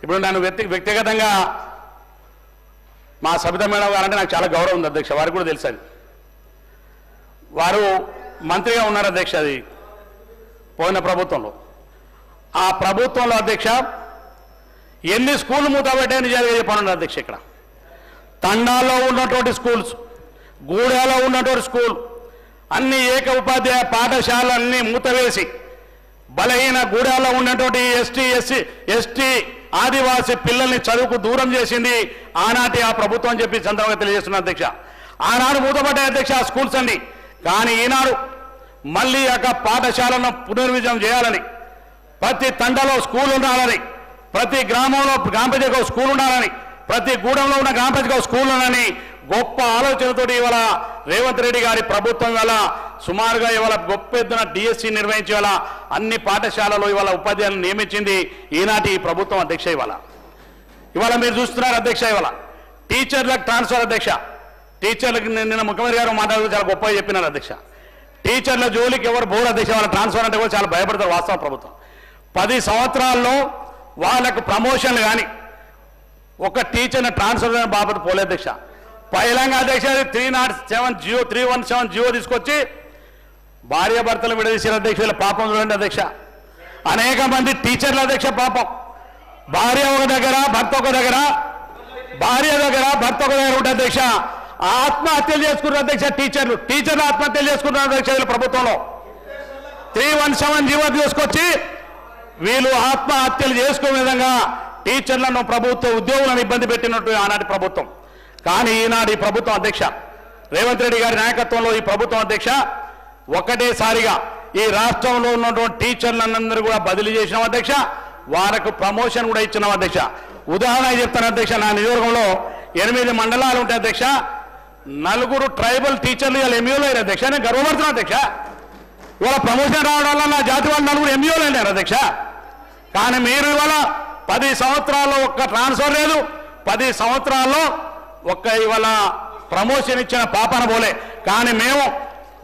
ఇప్పుడు నన్ను వ్యక్తిగతంగా మా సబితా మేడం గారంటే నాకు చాలా గౌరవం ఉంది అధ్యక్ష, వారికి కూడా తెలుసు. వారు మంత్రిగా ఉన్నారు అధ్యక్ష అది పోయిన ప్రభుత్వంలో. ఆ ప్రభుత్వంలో అధ్యక్ష ఎన్ని స్కూళ్ళు మూతపెట్టాయని చెప్పాను అధ్యక్ష. ఇక్కడ తండాల్లో ఉన్నటువంటి స్కూల్స్, గూడాలో ఉన్నటువంటి స్కూల్ అన్ని ఏక ఉపాధ్యాయ పాఠశాలన్నీ మూతవేసి బలహీన గూడాల్లో ఉన్నటువంటి ఎస్టీ ఆదివాసీ పిల్లల్ని చదువుకు దూరం చేసింది ఆనాటి ఆ ప్రభుత్వం అని చెప్పి సందర్భంగా తెలియజేస్తున్నా అధ్యక్ష. ఆనాడు మూతపడ్డాయి అధ్యక్ష ఆ స్కూల్స్ అన్ని. కానీ ఈనాడు మళ్ళీ యొక్క పాఠశాలను పునర్విజయం చేయాలని, ప్రతి తండలో స్కూల్ ఉండాలని, ప్రతి గ్రామంలో గ్రామ పంచాయతీ స్కూల్ ఉండాలని, ప్రతి గూడెంలో ఉన్న గ్రామ పంచాయతీ స్కూల్ ఉండాలని గొప్ప ఆలోచనతోటి ఇవాళ రేవంత్ రెడ్డి గారి ప్రభుత్వం ఇవాళ సుమారుగా ఇవాళ గొప్ప ఎత్తున డిఎస్సి నిర్వహించి ఇవాళ అన్ని పాఠశాలలో ఇవాళ ఉపాధ్యాయులను నియమించింది ఈనాటి ప్రభుత్వం అధ్యక్ష. ఇవాళ మీరు చూస్తున్నారు అధ్యక్ష, ఇవాళ టీచర్లకు ట్రాన్స్ఫర్ అధ్యక్ష. టీచర్లకు నిన్న ముఖ్యమంత్రి గారు మాట్లాడుతూ చాలా గొప్పగా చెప్పినారు అధ్యక్ష. టీచర్ల జోలికి ఎవరు బోర్డు అధ్యక్ష, వాళ్ళ ట్రాన్స్ఫర్ అంటే కూడా చాలా భయపడతారు వాస్తవ ప్రభుత్వం. 10 సంవత్సరాల్లో వాళ్ళకు ప్రమోషన్లు కానీ ఒక టీచర్ని ట్రాన్స్ఫర్ బాబత్ పోలే అధ్యక్ష. పైలంగా అధ్యక్ష 317 జియో తీసుకొచ్చి భార్యాభర్తలు విడదీసిన అధ్యక్ష. పాపం చూడండి అధ్యక్ష, అనేక మంది టీచర్ల అధ్యక్ష పాపం భార్య ఒక దగ్గర భర్త ఒక దగ్గర, భార్య దగ్గర భర్త ఒక దగ్గర ఉంటే అధ్యక్ష ఆత్మహత్యలు చేసుకున్నారు అధ్యక్ష. టీచర్లు ఆత్మహత్యలు చేసుకున్నారు అధ్యక్ష. వీళ్ళ ప్రభుత్వంలో 317 జీవో తీసుకొచ్చి వీళ్ళు ఆత్మహత్యలు చేసుకునే విధంగా టీచర్లను ప్రభుత్వ ఉద్యోగులను ఇబ్బంది పెట్టినట్టు ఆనాటి ప్రభుత్వం. కానీ ఈనాటి ప్రభుత్వం అధ్యక్ష రేవంత్ రెడ్డి గారి నాయకత్వంలో ఈ ప్రభుత్వం అధ్యక్ష ఒకటేసారిగా ఈ రాష్ట్రంలో ఉన్నటువంటి టీచర్లందరూ కూడా బదిలీ చేసిన అధ్యక్ష. వారికి ప్రమోషన్ కూడా ఇచ్చినాం అధ్యక్ష. ఉదాహరణ చెప్తాను అధ్యక్ష, నా నియోజకవర్గంలో 8 మండలాలు ఉంటాయి అధ్యక్ష. 4 ట్రైబల్ టీచర్లు ఇవాళ ఎంఈఓలు అయ్యారు అధ్యక్ష. నేను గర్వపడుతున్నాను అధ్యక్ష. ఇవాళ ప్రమోషన్ రావడం వల్ల నా జాతి వాళ్ళు 4 ఎంఈఓలు అయినారు అధ్యక్ష. కానీ మీరు ఇవాళ 10 సంవత్సరాల్లో ఒక్క ట్రాన్స్ఫర్ లేదు, 10 సంవత్సరాల్లో ఒక్క ఇవాళ ప్రమోషన్ ఇచ్చిన పాపన పోలే. కానీ మేము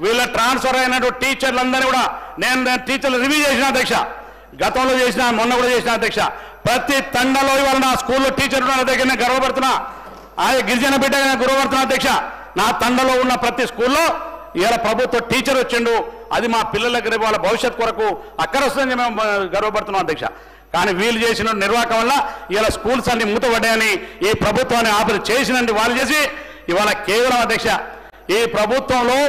వీళ్ళ ట్రాన్స్ఫర్ అయినటువంటి టీచర్లందరినీ కూడా నేను టీచర్లు రివ్యూ చేసిన అధ్యక్ష. గతంలో చేసిన, మొన్న కూడా చేసిన అధ్యక్ష. ప్రతి తండలో ఇవాళ నా స్కూల్లో టీచర్ ఉన్న దగ్గర నేను గర్వపడుతున్నా. గిరిజన బిడ్డ గర్వపడుతున్నా అధ్యక్ష. నా తండలో ఉన్న ప్రతి స్కూల్లో ఇవాళ ప్రభుత్వ టీచర్ వచ్చిండు. అది మా పిల్లలకి వాళ్ళ భవిష్యత్ కొరకు అక్కడ వస్తుందని మేము గర్వపడుతున్నాం అధ్యక్ష. కానీ వీళ్ళు చేసిన నిర్వాహకం వల్ల ఇవాళ స్కూల్స్ అన్ని మూతపడ్డాయని ఈ ప్రభుత్వాన్ని ఆపరేట్ చేసినండి వాళ్ళు చేసి ఇవాళ కేవలం అధ్యక్ష ఈ ప్రభుత్వంలో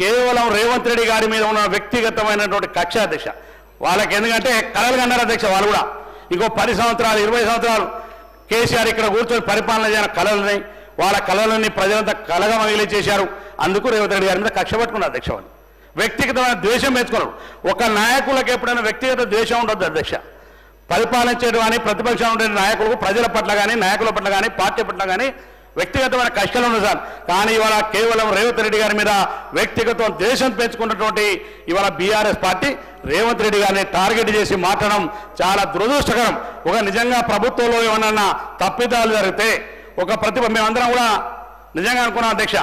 కేవలం రేవంత్ రెడ్డి గారి మీద ఉన్న వ్యక్తిగతమైనటువంటి కక్ష అధ్యక్ష. వాళ్ళకి ఎందుకంటే కలలు కన్నారు అధ్యక్ష. వాళ్ళు కూడా ఇంకో 10 సంవత్సరాలు 20 సంవత్సరాలు కేసీఆర్ ఇక్కడ కూర్చొని పరిపాలన చేయని కళలని, వాళ్ళ కళలని ప్రజలంతా కలగా మిగిలి చేశారు. అందుకు రేవంత్ రెడ్డి గారి మీద కక్ష పట్టుకున్నారు అధ్యక్ష. వాళ్ళు వ్యక్తిగతమైన ద్వేషం పెంచుకున్నారు. ఒక నాయకులకు ఎప్పుడైనా వ్యక్తిగత ద్వేషం ఉండదు అధ్యక్ష. పరిపాలించేది కానీ ప్రతిపక్షం ఉండే నాయకులకు ప్రజల పట్ల కానీ నాయకుల పట్ల కానీ పార్టీ పట్ల కానీ వ్యక్తిగతమైన కష్టాలు ఉన్నాయి సార్. కానీ ఇవాళ కేవలం రేవంత్ రెడ్డి గారి మీద వ్యక్తిగత ద్వేషం పెంచుకున్నటువంటి ఇవాళ బీఆర్ఎస్ పార్టీ రేవంత్ రెడ్డి గారిని టార్గెట్ చేసి మాట్లాడడం చాలా దురదృష్టకరం. ఒక నిజంగా ప్రభుత్వంలో ఏమన్నా తప్పిదాలు జరిగితే మేమందరం కూడా నిజంగా అనుకున్నాం అధ్యక్ష.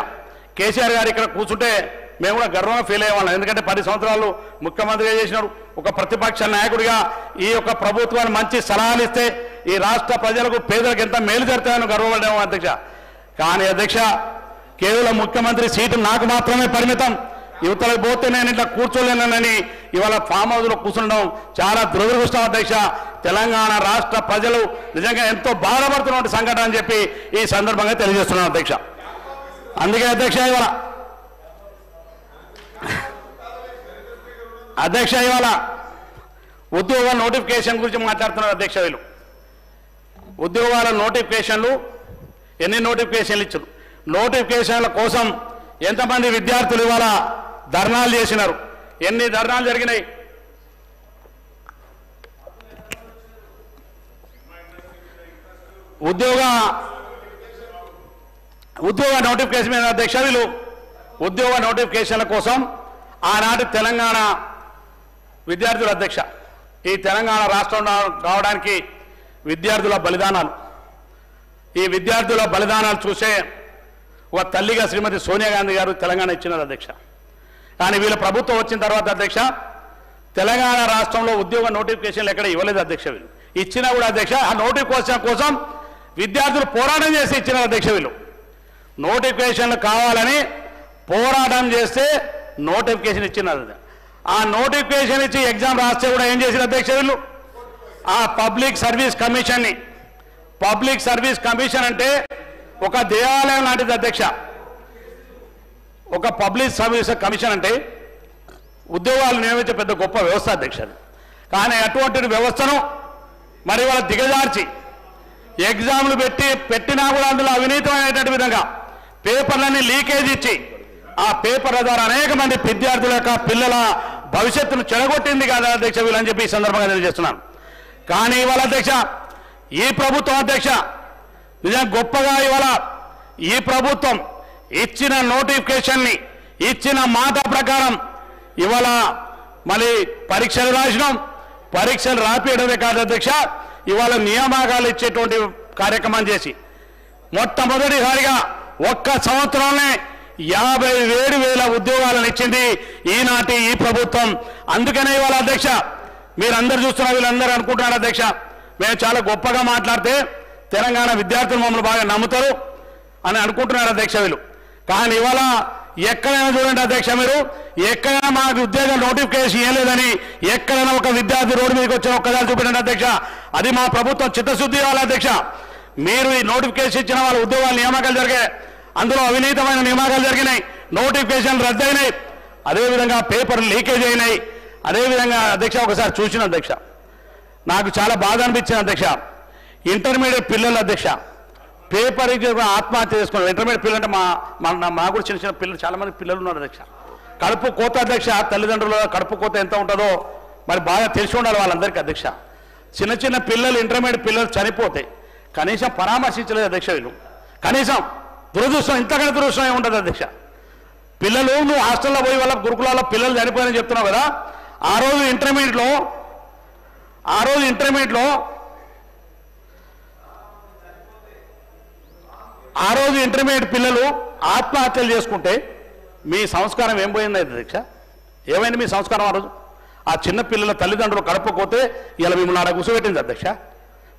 కేసీఆర్ గారు ఇక్కడ కూర్చుంటే మేము కూడా గర్వంగా ఫీల్ అయ్యేవాళ్ళం. ఎందుకంటే 10 సంవత్సరాలు ముఖ్యమంత్రిగా చేసినారు. ఒక ప్రతిపక్ష నాయకుడిగా ఈ యొక్క ప్రభుత్వాన్ని మంచి సలహాలు ఇస్తే ఈ రాష్ట్ర ప్రజలకు పేదలకు ఎంత మేలు జరుగుతాయని గర్వపడేమో అధ్యక్ష. కానీ అధ్యక్ష కేవలం ముఖ్యమంత్రి సీటు నాకు మాత్రమే పరిమితం, యువతలకు పోతే నేను ఇట్లా కూర్చోలేనని ఇవాళ ఫామ్ హౌస్లో కూర్చుండడం చాలా దురదృష్టం అధ్యక్ష. తెలంగాణ రాష్ట్ర ప్రజలు నిజంగా ఎంతో బాధపడుతున్న సంఘటన అని చెప్పి ఈ సందర్భంగా తెలియజేస్తున్నాను అధ్యక్ష. అందుకే అధ్యక్ష ఇవాళ ఉద్యోగ నోటిఫికేషన్ గురించి మాట్లాడుతున్నారు అధ్యక్ష. వీళ్ళు ఉద్యోగాల నోటిఫికేషన్లు ఎన్ని నోటిఫికేషన్లు ఇచ్చారు, నోటిఫికేషన్ల కోసం ఎంతమంది విద్యార్థులు ఇవాళ ధర్నాలు చేసినారు, ఎన్ని ధర్నాలు జరిగినాయి. ఉద్యోగ నోటిఫికేషన్ మీద అధ్యక్ష వీళ్ళు ఉద్యోగ నోటిఫికేషన్ల కోసం ఆనాటి తెలంగాణ విద్యార్థుల అధ్యక్ష ఈ తెలంగాణ రాష్ట్రం కావడానికి విద్యార్థుల బలిదానాలు, ఈ విద్యార్థుల బలిదానాలు చూసే ఒక తల్లిగా శ్రీమతి సోనియా గాంధీ గారు తెలంగాణ ఇచ్చినారు అధ్యక్ష. కానీ వీళ్ళ ప్రభుత్వం వచ్చిన తర్వాత అధ్యక్ష తెలంగాణ రాష్ట్రంలో ఉద్యోగ నోటిఫికేషన్లు ఎక్కడ ఇవ్వలేదు అధ్యక్ష. వీళ్ళు ఇచ్చినా కూడా అధ్యక్ష ఆ నోటిఫికేషన్ కోసం విద్యార్థులు పోరాటం చేసి ఇచ్చినారు అధ్యక్ష. వీళ్ళు నోటిఫికేషన్లు కావాలని పోరాటం చేస్తే నోటిఫికేషన్ ఇచ్చినారు. ఆ నోటిఫికేషన్ ఇచ్చి ఎగ్జామ్ రాస్తే కూడా ఏం చేసిన అధ్యక్ష వీళ్ళు ఆ పబ్లిక్ సర్వీస్ కమిషన్ అంటే ఒక దేవాలయం లాంటిది అధ్యక్ష. ఒక పబ్లిక్ సర్వీస్ కమిషన్ అంటే ఉద్యోగాలు నియమించే పెద్ద గొప్ప వ్యవస్థ అధ్యక్ష. కానీ అటువంటి వ్యవస్థను మరి వాళ్ళ దిగజార్చి ఎగ్జామ్లు పెట్టినా కూడా అందులో అవినీతమైనటువంటి విధంగా పేపర్లన్నీ లీకేజ్ ఇచ్చి ఆ పేపర్ల ద్వారా అనేక మంది విద్యార్థుల యొక్క పిల్లల భవిష్యత్తును చెడగొట్టింది కాదా అధ్యక్ష వీళ్ళని చెప్పి ఈ సందర్భంగా తెలియజేస్తున్నాను. కానీ ఇవాళ అధ్యక్ష ఈ ప్రభుత్వం అధ్యక్ష నిజంగా గొప్పగా ఇవాళ ఈ ప్రభుత్వం ఇచ్చిన నోటిఫికేషన్ని ఇచ్చిన మాట ప్రకారం ఇవాళ మళ్ళీ పరీక్షలు రాసినాం. పరీక్షలు రాపియడమే కాదు అధ్యక్ష ఇవాళ నియామకాలు ఇచ్చేటువంటి కార్యక్రమం చేసి మొట్టమొదటిసారిగా ఒక్క సంవత్సరంలో 57,000 ఉద్యోగాలను ఇచ్చింది ఈనాటి ఈ ప్రభుత్వం. అందుకనే ఇవాళ అధ్యక్ష మీరందరూ చూస్తున్నారు, వీళ్ళందరూ అనుకుంటున్నారు అధ్యక్ష మేము చాలా గొప్పగా మాట్లాడితే తెలంగాణ విద్యార్థులు మమ్మల్ని బాగా నమ్ముతారు అని అనుకుంటున్నారు అధ్యక్ష వీళ్ళు. కానీ ఇవాళ ఎక్కడైనా చూడండి అధ్యక్ష మీరు ఎక్కడైనా మాకు ఉద్యోగ నోటిఫికేషన్ ఇవ్వలేదని ఎక్కడైనా ఒక విద్యార్థి రోడ్డు మీదకి వచ్చిన ఒక్కదాన్ని చూపెట్టండి అధ్యక్ష. అది మా ప్రభుత్వం చిత్తశుద్ధి ఇవ్వాలి అధ్యక్ష. మీరు ఈ నోటిఫికేషన్ ఇచ్చిన వాళ్ళ ఉద్యోగాల నియామకాలు జరిగాయి, అందులో అవినీతమైన నియామకాలు జరిగినాయి, నోటిఫికేషన్లు రద్దయినాయి, అదేవిధంగా పేపర్లు లీకేజ్ అయినాయి. అదేవిధంగా అధ్యక్ష ఒకసారి చూసిన అధ్యక్ష నాకు చాలా బాధ అనిపించింది అధ్యక్ష. ఇంటర్మీడియట్ పిల్లలు అధ్యక్ష పేపర్ ఆత్మహత్య చేసుకున్నారు. ఇంటర్మీడియట్ పిల్లలు అంటే మా కూడా చిన్న చిన్న పిల్లలు చాలా మంది పిల్లలు ఉన్నారు అధ్యక్ష. కడుపు కోత అధ్యక్ష, తల్లిదండ్రుల కడుపు కోత ఎంత ఉంటుందో మరి బాగా తెలిసి ఉండాలి వాళ్ళందరికీ అధ్యక్ష. చిన్న చిన్న పిల్లలు ఇంటర్మీడియట్ పిల్లలు చనిపోతే కనీసం పరామర్శించలేదు అధ్యక్ష. వీళ్ళు కనీసం దురదృష్టం, ఇంతకన్నా దురదృష్టం ఏముంటుంది అధ్యక్ష? పిల్లలు నువ్వు హాస్టల్లో పోయి వాళ్ళ గురుకులాల్లో పిల్లలు చనిపోయారని చెప్తున్నావు కదా, ఆ రోజు ఇంటర్మీడియట్ పిల్లలు ఆత్మహత్యలు చేసుకుంటే మీ సంస్కారం ఏం పోయింది అధ్యక్ష? ఏమైంది మీ సంస్కారం ఆ రోజు? ఆ చిన్న పిల్లల తల్లిదండ్రులు కడపకపోతే ఇలా మిమ్మల్ని ఆడ కూర్చోబెట్టింది అధ్యక్ష.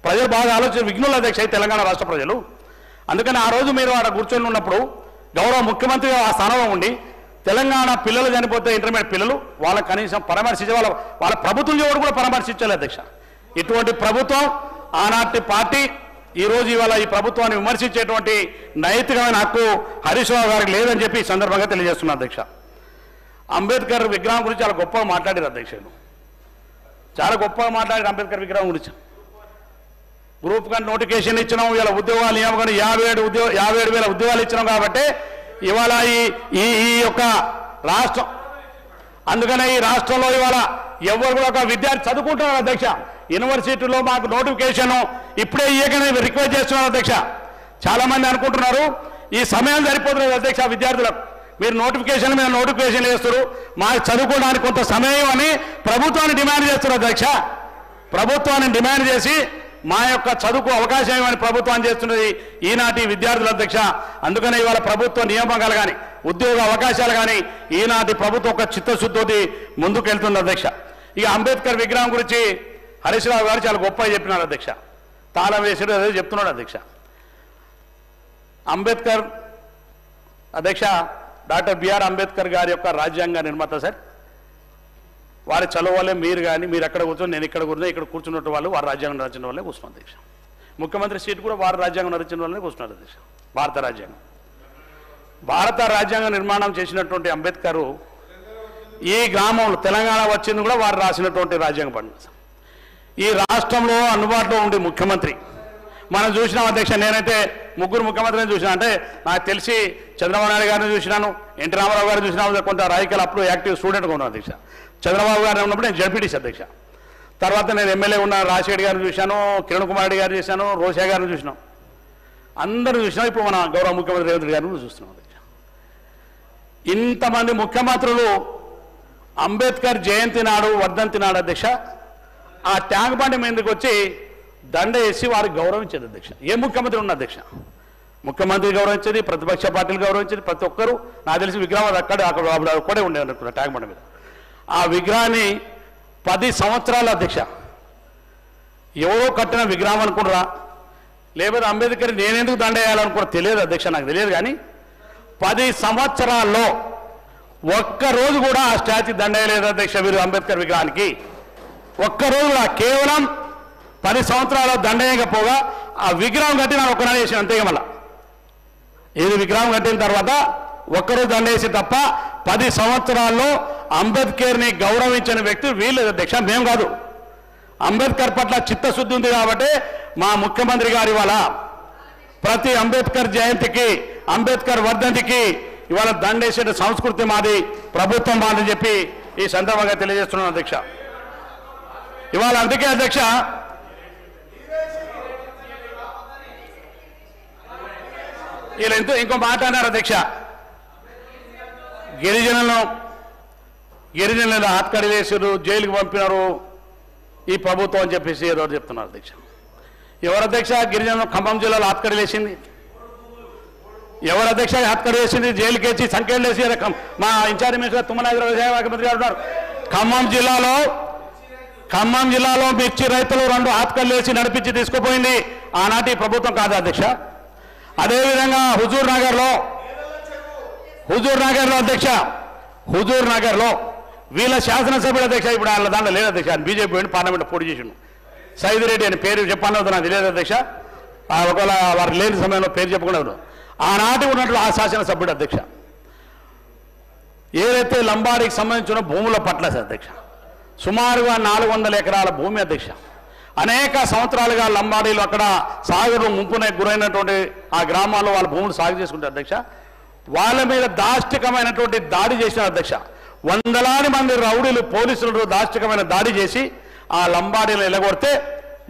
ప్రజలు బాగా ఆలోచన విఘ్నులు అధ్యక్ష తెలంగాణ రాష్ట్ర ప్రజలు. అందుకని ఆ రోజు మీరు ఆడ కూర్చొని ఉన్నప్పుడు గౌరవ ముఖ్యమంత్రిగా ఆ స్థానంలో ఉండి తెలంగాణ పిల్లలు చనిపోతే ఇంటర్మీడియట్ పిల్లలు వాళ్ళ కనీసం పరామర్శించే వాళ్ళ ప్రభుత్వం ఎవరు కూడా పరామర్శించాలి అధ్యక్ష. ఇటువంటి ప్రభుత్వం ఆనాటి పార్టీ ఇవాళ ఈ ప్రభుత్వాన్ని విమర్శించేటువంటి నైతికమైన హక్కు హరీష్ రావు గారికి లేదని చెప్పి ఈ సందర్భంగా తెలియజేస్తున్నా అధ్యక్ష. అంబేద్కర్ విగ్రహం గురించి చాలా గొప్పగా మాట్లాడారు అధ్యక్షులు, చాలా గొప్పగా మాట్లాడారు అంబేద్కర్ విగ్రహం గురించి. గ్రూప్ కానీ నోటిఫికేషన్ ఇచ్చినాం, ఇలా ఉద్యోగాలు నియామకం 57,000 ఉద్యోగాలు ఇచ్చినాం కాబట్టి ఇవాళ ఈ యొక్క రాష్ట్రం, అందుకనే ఈ రాష్ట్రంలో ఇవాళ ఎవరు కూడా ఒక విద్యార్థి చదువుకుంటున్నారు అధ్యక్ష. యూనివర్సిటీలో మాకు నోటిఫికేషన్ ఇప్పుడే ఇయ్యకనే రిక్వెస్ట్ చేస్తున్నారు అధ్యక్ష. చాలా మంది అనుకుంటున్నారు ఈ సమయం సరిపోతున్నారు అధ్యక్ష విద్యార్థులకు, మీరు నోటిఫికేషన్ మీద నోటిఫికేషన్ వేస్తారు, మాకు చదువుకోవడానికి కొంత సమయం అని ప్రభుత్వాన్ని డిమాండ్ చేస్తున్నారు అధ్యక్ష. ప్రభుత్వాన్ని డిమాండ్ చేసి మా యొక్క చదువుకు అవకాశం ఏమని ప్రభుత్వాన్ని చేస్తున్నది ఈనాటి విద్యార్థుల అధ్యక్ష. అందుకనే ఇవాళ ప్రభుత్వ నియామకాలు కానీ ఉద్యోగ అవకాశాలు కానీ ఈనాటి ప్రభుత్వం ఒక చిత్తశుద్ధితోటి ముందుకెళ్తుంది అధ్యక్ష. ఇక అంబేద్కర్ విగ్రహం గురించి హరీష్ రావు గారు చాలా గొప్పగా చెప్పినారు అధ్యక్ష. తాళం వేసాడు అదే చెప్తున్నాడు అధ్యక్ష. అంబేద్కర్ అధ్యక్ష డాక్టర్ బిఆర్ అంబేద్కర్ గారి యొక్క రాజ్యాంగ నిర్మాత సార్. వారి చదువు వల్లే మీరు కానీ మీరు ఎక్కడ కూర్చొని నేను ఇక్కడ కూర్చొని ఇక్కడ కూర్చున్నట్టు వాళ్ళు వారి రాజ్యాంగం రచించిన వాళ్ళే కూర్చున్నారు అధ్యక్ష. ముఖ్యమంత్రి సీట్ కూడా వారి రాజ్యాంగం రచించిన వాళ్ళనే కూర్చున్నారు అధ్యక్ష. భారత రాజ్యాంగం నిర్మాణం చేసినటువంటి అంబేద్కర్ ఈ గ్రామంలో తెలంగాణ వచ్చింది కూడా వారు రాసినటువంటి రాజ్యాంగ పండుగ. ఈ రాష్ట్రంలో అందుబాటులో ఉండే ముఖ్యమంత్రి మనం చూసినాం అధ్యక్ష. నేనైతే ముగ్గురు ముఖ్యమంత్రిని చూసినా, అంటే నాకు తెలిసి చంద్రబాబు నాయుడు గారిని చూసినాను, ఎన్టీ రామారావు గారిని చూసినాను, కొంత రాజకీయాలు అప్పుడు యాక్టివ్ స్టూడెంట్గా ఉన్నాను అధ్యక్ష. చంద్రబాబు గారు ఉన్నప్పుడు నేను జడ్పీటీసీ అధ్యక్ష. తర్వాత నేను ఎమ్మెల్యే ఉన్న రాజశేఖర్ గారిని చూశాను, కిరణ్ కుమార్ రెడ్డి గారిని చూశాను, రోషా గారిని చూసినాం, అందరూ చూసినాం. ఇప్పుడు మన గౌరవ ముఖ్యమంత్రి రేవంత్ రెడ్డి గారిని చూస్తున్నాం అధ్యక్ష. ఇంతమంది ముఖ్యమంత్రులు అంబేద్కర్ జయంతి నాడు వర్ధంతి నాడు అధ్యక్ష ఆ ట్యాంక్ బండి మీదకి వచ్చి దండ వేసి వారికి గౌరవించేది అధ్యక్ష. ఏ ముఖ్యమంత్రి ఉన్న అధ్యక్ష? ముఖ్యమంత్రి గౌరవించేది, ప్రతిపక్ష పార్టీలు గౌరవించేది, ప్రతి ఒక్కరూ నాకు తెలిసి విగ్రహం అక్కడ ఒక్కడే ఉండేది అనుకున్నా ట్యాంక్ బండి మీద. ఆ విగ్రహాన్ని 10 సంవత్సరాల అధ్యక్ష ఎవరో కట్టిన విగ్రహం అనుకుంటారా, లేకపోతే అంబేద్కర్ నేనెందుకు దండ వేయాలనుకున్నా తెలియదు అధ్యక్ష, నాకు తెలియదు. కానీ 10 సంవత్సరాల్లో ఒక్కరోజు కూడా ఆ స్టాచ్యూ దండ వేయలేదు అధ్యక్ష. వీరు అంబేద్కర్ విగ్రహానికి ఒక్కరోజు కూడా, కేవలం 10 సంవత్సరాలు దండ వేయకపోగా ఆ విగ్రహం కట్టి నాకు ఒక్కనాడు వేసిన అంతే. మళ్ళా ఇది విగ్రహం కట్టిన తర్వాత ఒక్కరోజు దండ వేసి తప్ప 10 సంవత్సరాల్లో అంబేద్కర్ని గౌరవించిన వ్యక్తి వీళ్ళు అధ్యక్ష, మేము కాదు. అంబేద్కర్ పట్ల చిత్తశుద్ధి ఉంది కాబట్టి మా ముఖ్యమంత్రి గారు ఇవాళ ప్రతి అంబేద్కర్ జయంతికి, అంబేద్కర్ వర్ధంతికి ఇవాళ దండేసే సంస్కృతి మాది, ప్రభుత్వం మాదని చెప్పి ఈ సందర్భంగా తెలియజేస్తున్నాను అధ్యక్ష. ఇవాళ అందుకే అధ్యక్ష వీళ్ళు ఇంకో మాట అన్నారు అధ్యక్ష, గిరిజనులను ఆత్కడి వేసారు, జైలుకి పంపినారు ఈ ప్రభుత్వం అని చెప్పేసి ఏదో చెప్తున్నారు అధ్యక్ష. ఎవరు అధ్యక్ష గిరిజనులు ఖమ్మం జిల్లాలో ఆత్కడి వేసింది? ఎవరు అధ్యక్ష ఆత్కడి వేసింది? జైలుకి వేసి సంఖ్యలు వేసి మా ఇన్ఛార్జ్ మినిస్టర్ తుమ్మనాథరావు వ్యవసాయ శాఖ మంత్రి గారు ఉన్నారు. ఖమ్మం జిల్లాలో మిర్చి రైతులు 2 ఆత్కళ్ళు వేసి నడిపించి తీసుకుపోయింది ఆనాటి ప్రభుత్వం కాదు అధ్యక్ష. అదేవిధంగా హుజూర్ నగర్లో అధ్యక్ష, హుజూర్ నగర్లో వీళ్ళ శాసనసభ్యుడు అధ్యక్ష, ఇప్పుడు వాళ్ళ దాంట్లో లేదు అధ్యక్ష, ఆయన బీజేపీ పోయింది, పార్లమెంట్ పోటీ చేసిండు. సైదిరెడ్డి అని పేరు చెప్పాను నాకు తెలియదు అధ్యక్ష, ఒకవేళ వారు లేని సమయంలో పేరు చెప్పకుండా ఆనాటి ఉన్నట్లు ఆ శాసనసభ్యుడు అధ్యక్ష. ఏదైతే లంబాడికి సంబంధించిన భూముల పట్ల అధ్యక్ష, సుమారుగా 400 ఎకరాల భూమి అధ్యక్ష, అనేక సంవత్సరాలుగా లంబాడీలు అక్కడ సాగులు ముంపునే గురైనటువంటి ఆ గ్రామాల్లో వాళ్ళ భూములు సాగు చేసుకుంటారు అధ్యక్ష. వాళ్ళ మీద దాష్టికమైనటువంటి దాడి చేసిన అధ్యక్ష. వందలాది మంది రౌడీలు, పోలీసులు దాష్టికమైన దాడి చేసి ఆ లంబాడీలు ఎలగొడితే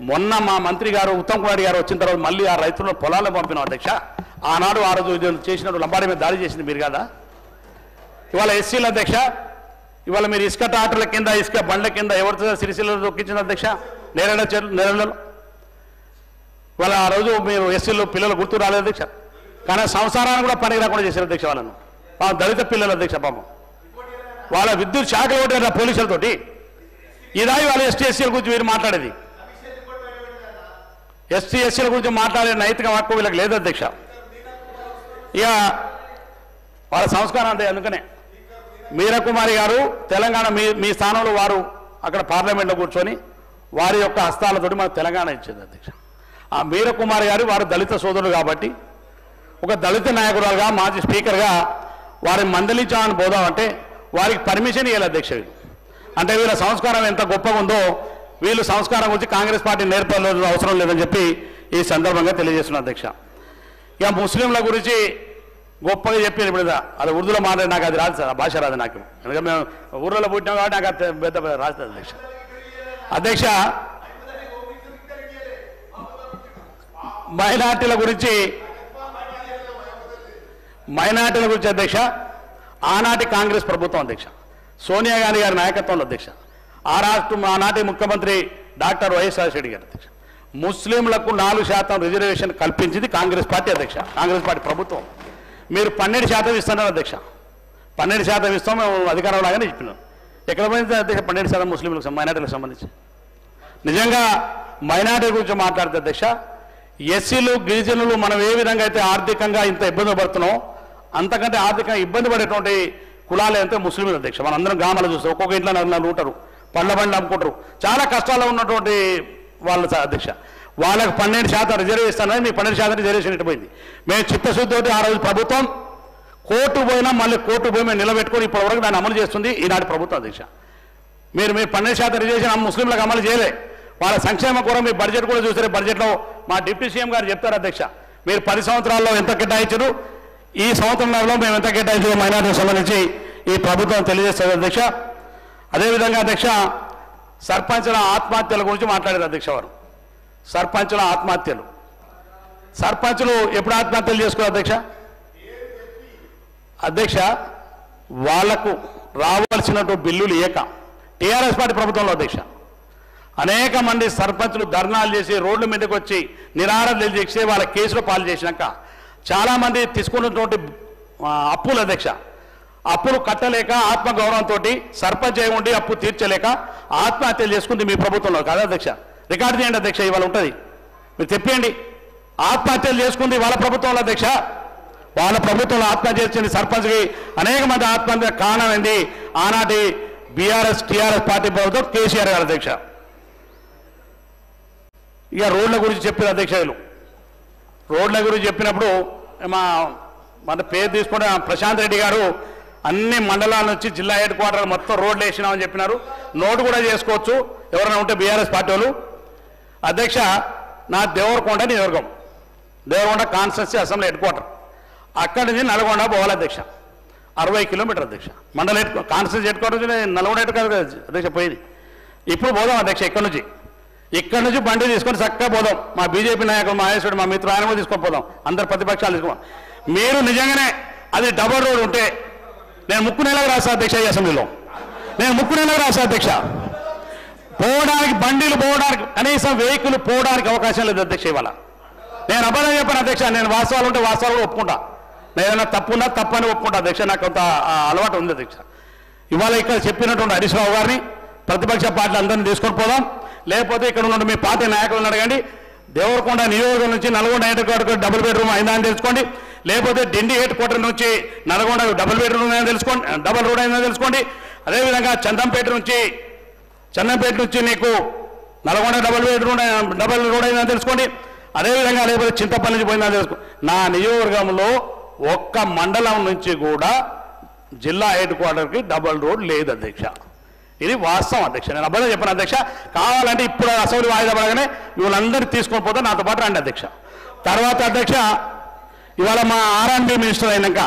మొన్న మా మంత్రి గారు ఉత్తమ్ కుమార్ గారు వచ్చిన తర్వాత మళ్ళీ ఆ రైతులను పొలాలను పంపినాం అధ్యక్ష. ఆనాడు ఆ రోజు చేసినట్టు లంబాడి మీద దాడి చేసింది మీరు కదా. ఇవాళ ఎస్సీల అధ్యక్ష, ఇవాళ మీరు ఇసుక టాటర్ల కింద ఇసుక బండ్ల కింద ఎవరితో సిరిసిల్లలో దొక్కించిన అధ్యక్ష, నేరళ్ళలో ఇవాళ ఆ రోజు మీరు ఎస్సీలు పిల్లలు గుర్తు రాలేదు అధ్యక్ష. కానీ సంసారాన్ని కూడా పనికి రాకుండా చేశారు అధ్యక్ష. వాళ్ళను దళిత పిల్లలు అధ్యక్ష పాపం వాళ్ళ విద్యుత్ శాఖ ఒకటి పోలీసులతోటి. ఇదా వాళ్ళ ఎస్టీ ఎస్సీల గురించి మీరు మాట్లాడేది? ఎస్టీ ఎస్సీల గురించి మాట్లాడే నైతిక హక్కు వీళ్ళకి లేదు అధ్యక్ష. ఇక వాళ్ళ సంస్కారం అంతే. అందుకనే మీరాకుమారి గారు తెలంగాణ మీ స్థానంలో వారు అక్కడ పార్లమెంట్లో కూర్చొని వారి యొక్క హస్తాలతోటి మనకు తెలంగాణ ఇచ్చింది అధ్యక్ష. ఆ మీరాకుమారి గారు వారు దళిత సోదరులు కాబట్టి ఒక దళిత నాయకురాలుగా మాజీ స్పీకర్గా వారిని మందలించామని పోదామంటే వారికి పర్మిషన్ ఇవ్వాలి అధ్యక్ష. అంటే వీళ్ళ సంస్కారం ఎంత గొప్పగా ఉందో వీళ్ళు సంస్కారం గురించి కాంగ్రెస్ పార్టీ నేర్పలేదు అవసరం లేదని చెప్పి ఈ సందర్భంగా తెలియజేస్తున్నారు అధ్యక్ష. ఇక ముస్లింల గురించి గొప్పగా చెప్పాను ఇప్పుడు. అది ఉర్దూలో మాట్లాడి నాకు అది రాదు సార్, ఆ భాష రాదు నాకు. ఎందుకంటే మేము ఊర్లో పుట్టినాం కాబట్టి నాకు అది పెద్ద రాస్తుంది అధ్యక్ష. అధ్యక్ష మైనార్టీల గురించి అధ్యక్ష ఆనాటి కాంగ్రెస్ ప్రభుత్వం అధ్యక్ష సోనియా గాంధీ గారి నాయకత్వంలో అధ్యక్ష ఆనాటి ముఖ్యమంత్రి డాక్టర్ వైఎస్ రాజశేఖర్ గారు అధ్యక్ష ముస్లింలకు 4% రిజర్వేషన్ కల్పించింది కాంగ్రెస్ పార్టీ అధ్యక్ష. కాంగ్రెస్ పార్టీ ప్రభుత్వం. మీరు 12% ఇస్తున్నారు అధ్యక్ష. 12% ఇస్తాం మేము అధికారం లాగానే చెప్పినాం. ఎక్కడ పోయింది అధ్యక్ష 12% ముస్లింలకు మైనార్టీలకు సంబంధించి? నిజంగా మైనార్టీ గురించి మాట్లాడితే అధ్యక్ష ఎస్సీలు గిరిజనులు మనం ఏ విధంగా అయితే ఆర్థికంగా ఇంత ఇబ్బంది పడుతున్నాం అంతకంటే ఆర్థికంగా ఇబ్బంది పడేటువంటి కులాలు అంటే ముస్లింలు అధ్యక్ష. మనం అందరం గ్రామాలు చూస్తాం, ఒక్కొక్క ఇంట్లో నలుగురు ఉంటారు, పండ్ల బండ్లు అమ్ముకుంటారు, చాలా కష్టాల్లో ఉన్నటువంటి వాళ్ళు అధ్యక్ష. వాళ్ళకు 12% రిజర్వేషన్ ఇస్తానని మీ 12% రిజర్వేషన్ ఇటుపోయింది. మేము చిత్తశుద్ధితో ఆ రోజు ప్రభుత్వం కోర్టు పోయినా మళ్ళీ కోర్టు పోయి మేము నిలబెట్టుకొని ఇప్పటివరకు దాన్ని అమలు చేస్తుంది ఈనాటి ప్రభుత్వం అధ్యక్ష. మీరు 12% రిజర్వేషన్ ముస్లింలకు అమలు చేయలే. వాళ్ళ సంక్షేమ కూడా మీ బడ్జెట్ కూడా చూసారే. బడ్జెట్లో మా డిప్యూటీ సీఎం గారు చెప్తారు అధ్యక్ష మీరు 10 సంవత్సరాల్లో ఎంత కేటాయించారు, ఈ సంవత్సరంలో మేము ఎంత కేటాయించారు మైనార్టీకి సంబంధించి ఈ ప్రభుత్వం తెలియజేస్తుంది అధ్యక్ష. అదేవిధంగా అధ్యక్ష సర్పంచుల ఆత్మహత్యల గురించి మాట్లాడారు అధ్యక్ష. వారు సర్పంచుల ఆత్మహత్యలు, సర్పంచులు ఎప్పుడు ఆత్మహత్యలు చేసుకోరు అధ్యక్ష? అధ్యక్ష వాళ్లకు రావాల్సినటువంటి బిల్లులు ఏక టీఆర్ఎస్ పార్టీ ప్రభుత్వంలో అధ్యక్ష అనేక మంది సర్పంచులు ధర్నాలు చేసి రోడ్ల మీదకి వచ్చి నిరాహారాలు చేసి వాళ్ళ కేసులో పాలు చేసినాక చాలామంది తీసుకున్నటువంటి అప్పులు అధ్యక్ష అప్పులు కట్టలేక ఆత్మగౌరవంతో సర్పంచ్ అయి ఉండి అప్పు తీర్చలేక ఆత్మహత్యలు చేసుకుంది మీ ప్రభుత్వంలో కదా అధ్యక్ష? రికార్డు చేయండి అధ్యక్ష, ఇవాళ ఉంటుంది మీరు చెప్పండి. ఆత్మహత్యలు చేసుకుంది వాళ్ళ ప్రభుత్వంలో అధ్యక్ష. వాళ్ళ ప్రభుత్వంలో ఆత్మహత్య చేసింది సర్పంచ్కి అనేక మంది ఆత్మహత్య కారణమైంది ఆనాటి టీఆర్ఎస్ పార్టీ ప్రభుత్వం కేసీఆర్ గారు అధ్యక్ష. ఇక రోడ్ల గురించి చెప్పిన అధ్యక్షులు రోడ్ల గురించి చెప్పినప్పుడు మన పేరు తీసుకుంటే ప్రశాంత్ రెడ్డి గారు అన్ని మండలాల నుంచి జిల్లా హెడ్ క్వార్టర్ మొత్తం రోడ్లు వేసినామని చెప్పినారు. నోటు కూడా చేసుకోవచ్చు ఎవరైనా ఉంటే బీఆర్ఎస్ పార్టీ వాళ్ళు. అధ్యక్ష నా దేవరకొండ నియోజకవర్గం, Devarakonda constituency assembly headquarter. అక్కడి నుంచి నల్గొండ పోవాలి అధ్యక్ష, 60 కిలోమీటర్ అధ్యక్ష. మండల కాన్స్టిట్యున్సీ హెడ్ క్వార్టర్ నుంచి నల్గొండ హెడ్ క్వార్టర్ అధ్యక్ష పోయింది. ఇప్పుడు పోదాం అధ్యక్ష, ఇక్కడ నుంచి బండి తీసుకొని చక్కగా పోదాం. మా బీజేపీ నాయకులు మహేశ్వరుడు మా మిత్రులు ఆయన కూడా తీసుకొని పోదాం, అందరు ప్రతిపక్షాలు తీసుకోవాలి. మీరు నిజంగానే అది డబల్ రోడ్ ఉంటే నేను ముక్కు నెలకు రాసా అధ్యక్ష, ఈ అసెంబ్లీలో నేను ముక్కు నెలకు రాసా అధ్యక్ష. పోవడానికి బండిలు పోవడానికి కనీసం వెహికల్ పోవడానికి అవకాశం లేదు అధ్యక్ష. ఇవాళ నేను అబద్ధం చెప్పాను అధ్యక్ష, నేను వాస్తవాలు ఉంటే వాస్తవాలు కూడా ఒప్పుకుంటా, నేను ఏదైనా తప్పున్నా తప్పని ఒప్పుకుంటా అధ్యక్ష, నాకు కొంత అలవాటు ఉంది అధ్యక్ష. ఇవాళ ఇక్కడ చెప్పినటువంటి హరీష్ రావు గారిని ప్రతిపక్ష పార్టీలు అందరినీ తీసుకొని పోదాం, లేకపోతే ఇక్కడ ఉన్న మీ పార్టీ నాయకులను అడగండి. దేవరకొండ నియోజకవర్గం నుంచి Nalgonda head quarter double bedroom అయిందా అని తెలుసుకోండి, లేకపోతే డిండి హెడ్ క్వార్టర్ నుంచి నల్గొండ డబుల్ బెడ్రూమ్ అయినా తెలుసుకోండి, డబుల్ రోడ్ అయినా తెలుసుకోండి. అదేవిధంగా చందంపేట నుంచి నీకు నల్గొండ డబుల్ రోడ్ అయినా తెలుసుకోండి. అదేవిధంగా లేకపోతే చింతపల్లి నుంచి పోయిందా తెలుసుకోండి. నా నియోజకవర్గంలో ఒక్క మండలం నుంచి కూడా జిల్లా హెడ్ క్వార్టర్కి డబుల్ రోడ్ లేదు అధ్యక్ష. ఇది వాస్తవం అధ్యక్ష, నేను అబద్ధం చెప్పాను అధ్యక్ష. కావాలంటే ఇప్పుడు అసెంబ్లీ వాయిదా పడగానే వీళ్ళందరినీ తీసుకొని పోతే నాతో పాటు రండి అధ్యక్ష. తర్వాత అధ్యక్ష ఇవాళ మా R&B మినిస్టర్ అయినాక,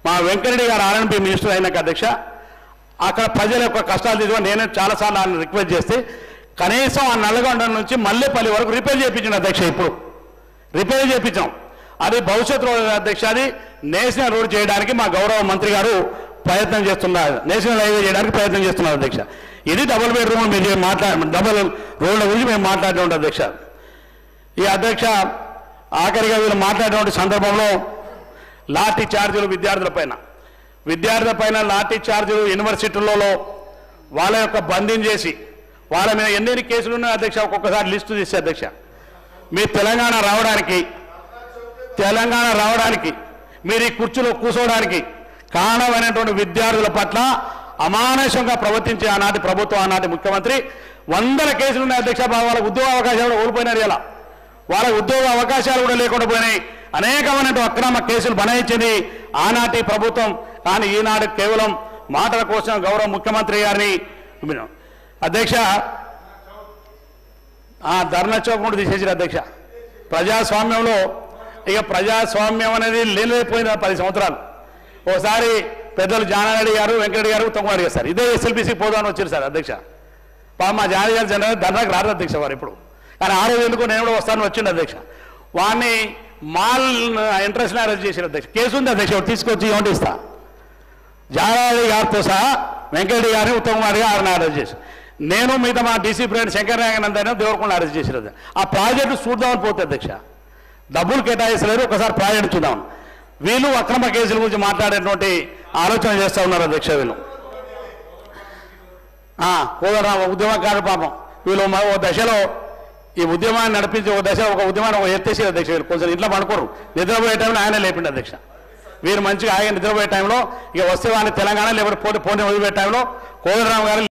మా వెంకరెడ్డి గారు R&B మినిస్టర్ అయినాక అధ్యక్ష అక్కడ ప్రజల యొక్క కష్టాలు తీసుకొని నేను చాలాసార్లు ఆయన రిక్వెస్ట్ చేస్తే కనీసం ఆ నల్లగొండ నుంచి మల్లెపల్లి వరకు రిపేర్ చేయించిన అధ్యక్ష. ఇప్పుడు రిపేర్ చేయించాం. అది భవిష్యత్తులో అధ్యక్ష అది నేషనల్ రోడ్ చేయడానికి మా గౌరవ మంత్రి గారు ప్రయత్నం చేస్తున్నారు. నేషనల్ హైవే చేయడానికి ప్రయత్నం చేస్తున్నారు అధ్యక్ష. ఇది డబుల్ బెడ్రూమ్ మీరు డబుల్ రోడ్ల గురించి మేము మాట్లాడుతూ అధ్యక్ష. ఈ అధ్యక్ష ఆఖరిగా వీళ్ళు మాట్లాడేటువంటి సందర్భంలో లాఠీ ఛార్జీలు విద్యార్థుల పైన లాఠీ ఛార్జీలు యూనివర్సిటీలలో వాళ్ళ యొక్క బందీని చేసి వాళ్ళ మీద ఎన్ని కేసులు ఉన్నాయో అధ్యక్ష ఒక్కొక్కసారి లిస్టు తీసే అధ్యక్ష. మీ తెలంగాణ రావడానికి మీరు ఈ కుర్చీలో కూర్చోవడానికి కారణమైనటువంటి విద్యార్థుల పట్ల అమానుషంగా ప్రవర్తించే ఆనాటి ప్రభుత్వం ఆనాటి ముఖ్యమంత్రి 100 కేసులు ఉన్నాయి అధ్యక్ష. వాళ్ళ ఉద్యోగ అవకాశాలు కూడా ఓడిపోయినారు. ఇలా వాళ్ళ ఉద్యోగ అవకాశాలు కూడా లేకుండా పోయినాయి. అనేకమైన అక్రమ కేసులు బనాయించింది ఆనాటి ప్రభుత్వం. కానీ ఈనాడు కేవలం మాటల కోసం గౌరవ ముఖ్యమంత్రి గారిని అధ్యక్ష ధర్నా చౌక్ కూడా తీసేసారు అధ్యక్ష. ప్రజాస్వామ్యంలో ఇక ప్రజాస్వామ్యం అనేది లేనిపోయిన 10 సంవత్సరాలు. ఓసారి పెద్దలు జానారెడ్డి గారు వెంకటరెడ్డి గారు తొంగవాడి గారు సార్ ఇదే ఎస్ఎల్బీసీ పోదామని వచ్చారు సార్ అధ్యక్ష. మా జానరెడ్డి గారు జనరల్ ధర్నాకు రాదు అధ్యక్ష వారు ఇప్పుడు. కానీ ఆ రోజు ఎందుకు నేను కూడా వస్తాను వచ్చింది అధ్యక్ష. వాడిని మాల్ ఇంట్రెస్ట్ని అరెస్ట్ చేశారు అధ్యక్ష. కేసు ఉంది అధ్యక్ష. తీసుకొచ్చి ఏమంటే ఇస్తా. జానారెడ్డి గారితో సహా వెంకటరెడ్డి గారిని ఉత్తమ్ కుమార్ గారిని అరెస్ట్ చేశారు. నేను మిగతా మా DC president Shankar Narayana Devarakonda arrest చేశారు. ఆ ప్రాజెక్టు చూద్దామని పోతే అధ్యక్ష డబ్బులు కేటాయిస్తలేరు. ఒకసారి ప్రాజెక్టు చూద్దాం. వీళ్ళు అక్రమ కేసుల గురించి మాట్లాడేటువంటి ఆలోచన చేస్తూ ఉన్నారు అధ్యక్ష. వీళ్ళు ఉద్యమకారులు పాపం వీళ్ళు ఓ దశలో ఈ ఉద్యమాన్ని నడిపించి ఒక ఉద్యమాన్ని ఎత్తేసారు అధ్యక్ష. వీళ్ళు కొంచెం ఇంట్లో పడుకోరు. నిద్రపోయే టైంలో ఆయన లేపిండి అధ్యక్ష. వీరు మంచిగా ఆయన నిద్రపోయే టైంలో ఇక వస్తే వాళ్ళని తెలంగాణ లేకపోతే పోటీ వదిలిపెట్టే టైంలో కోదండరామ్ గారు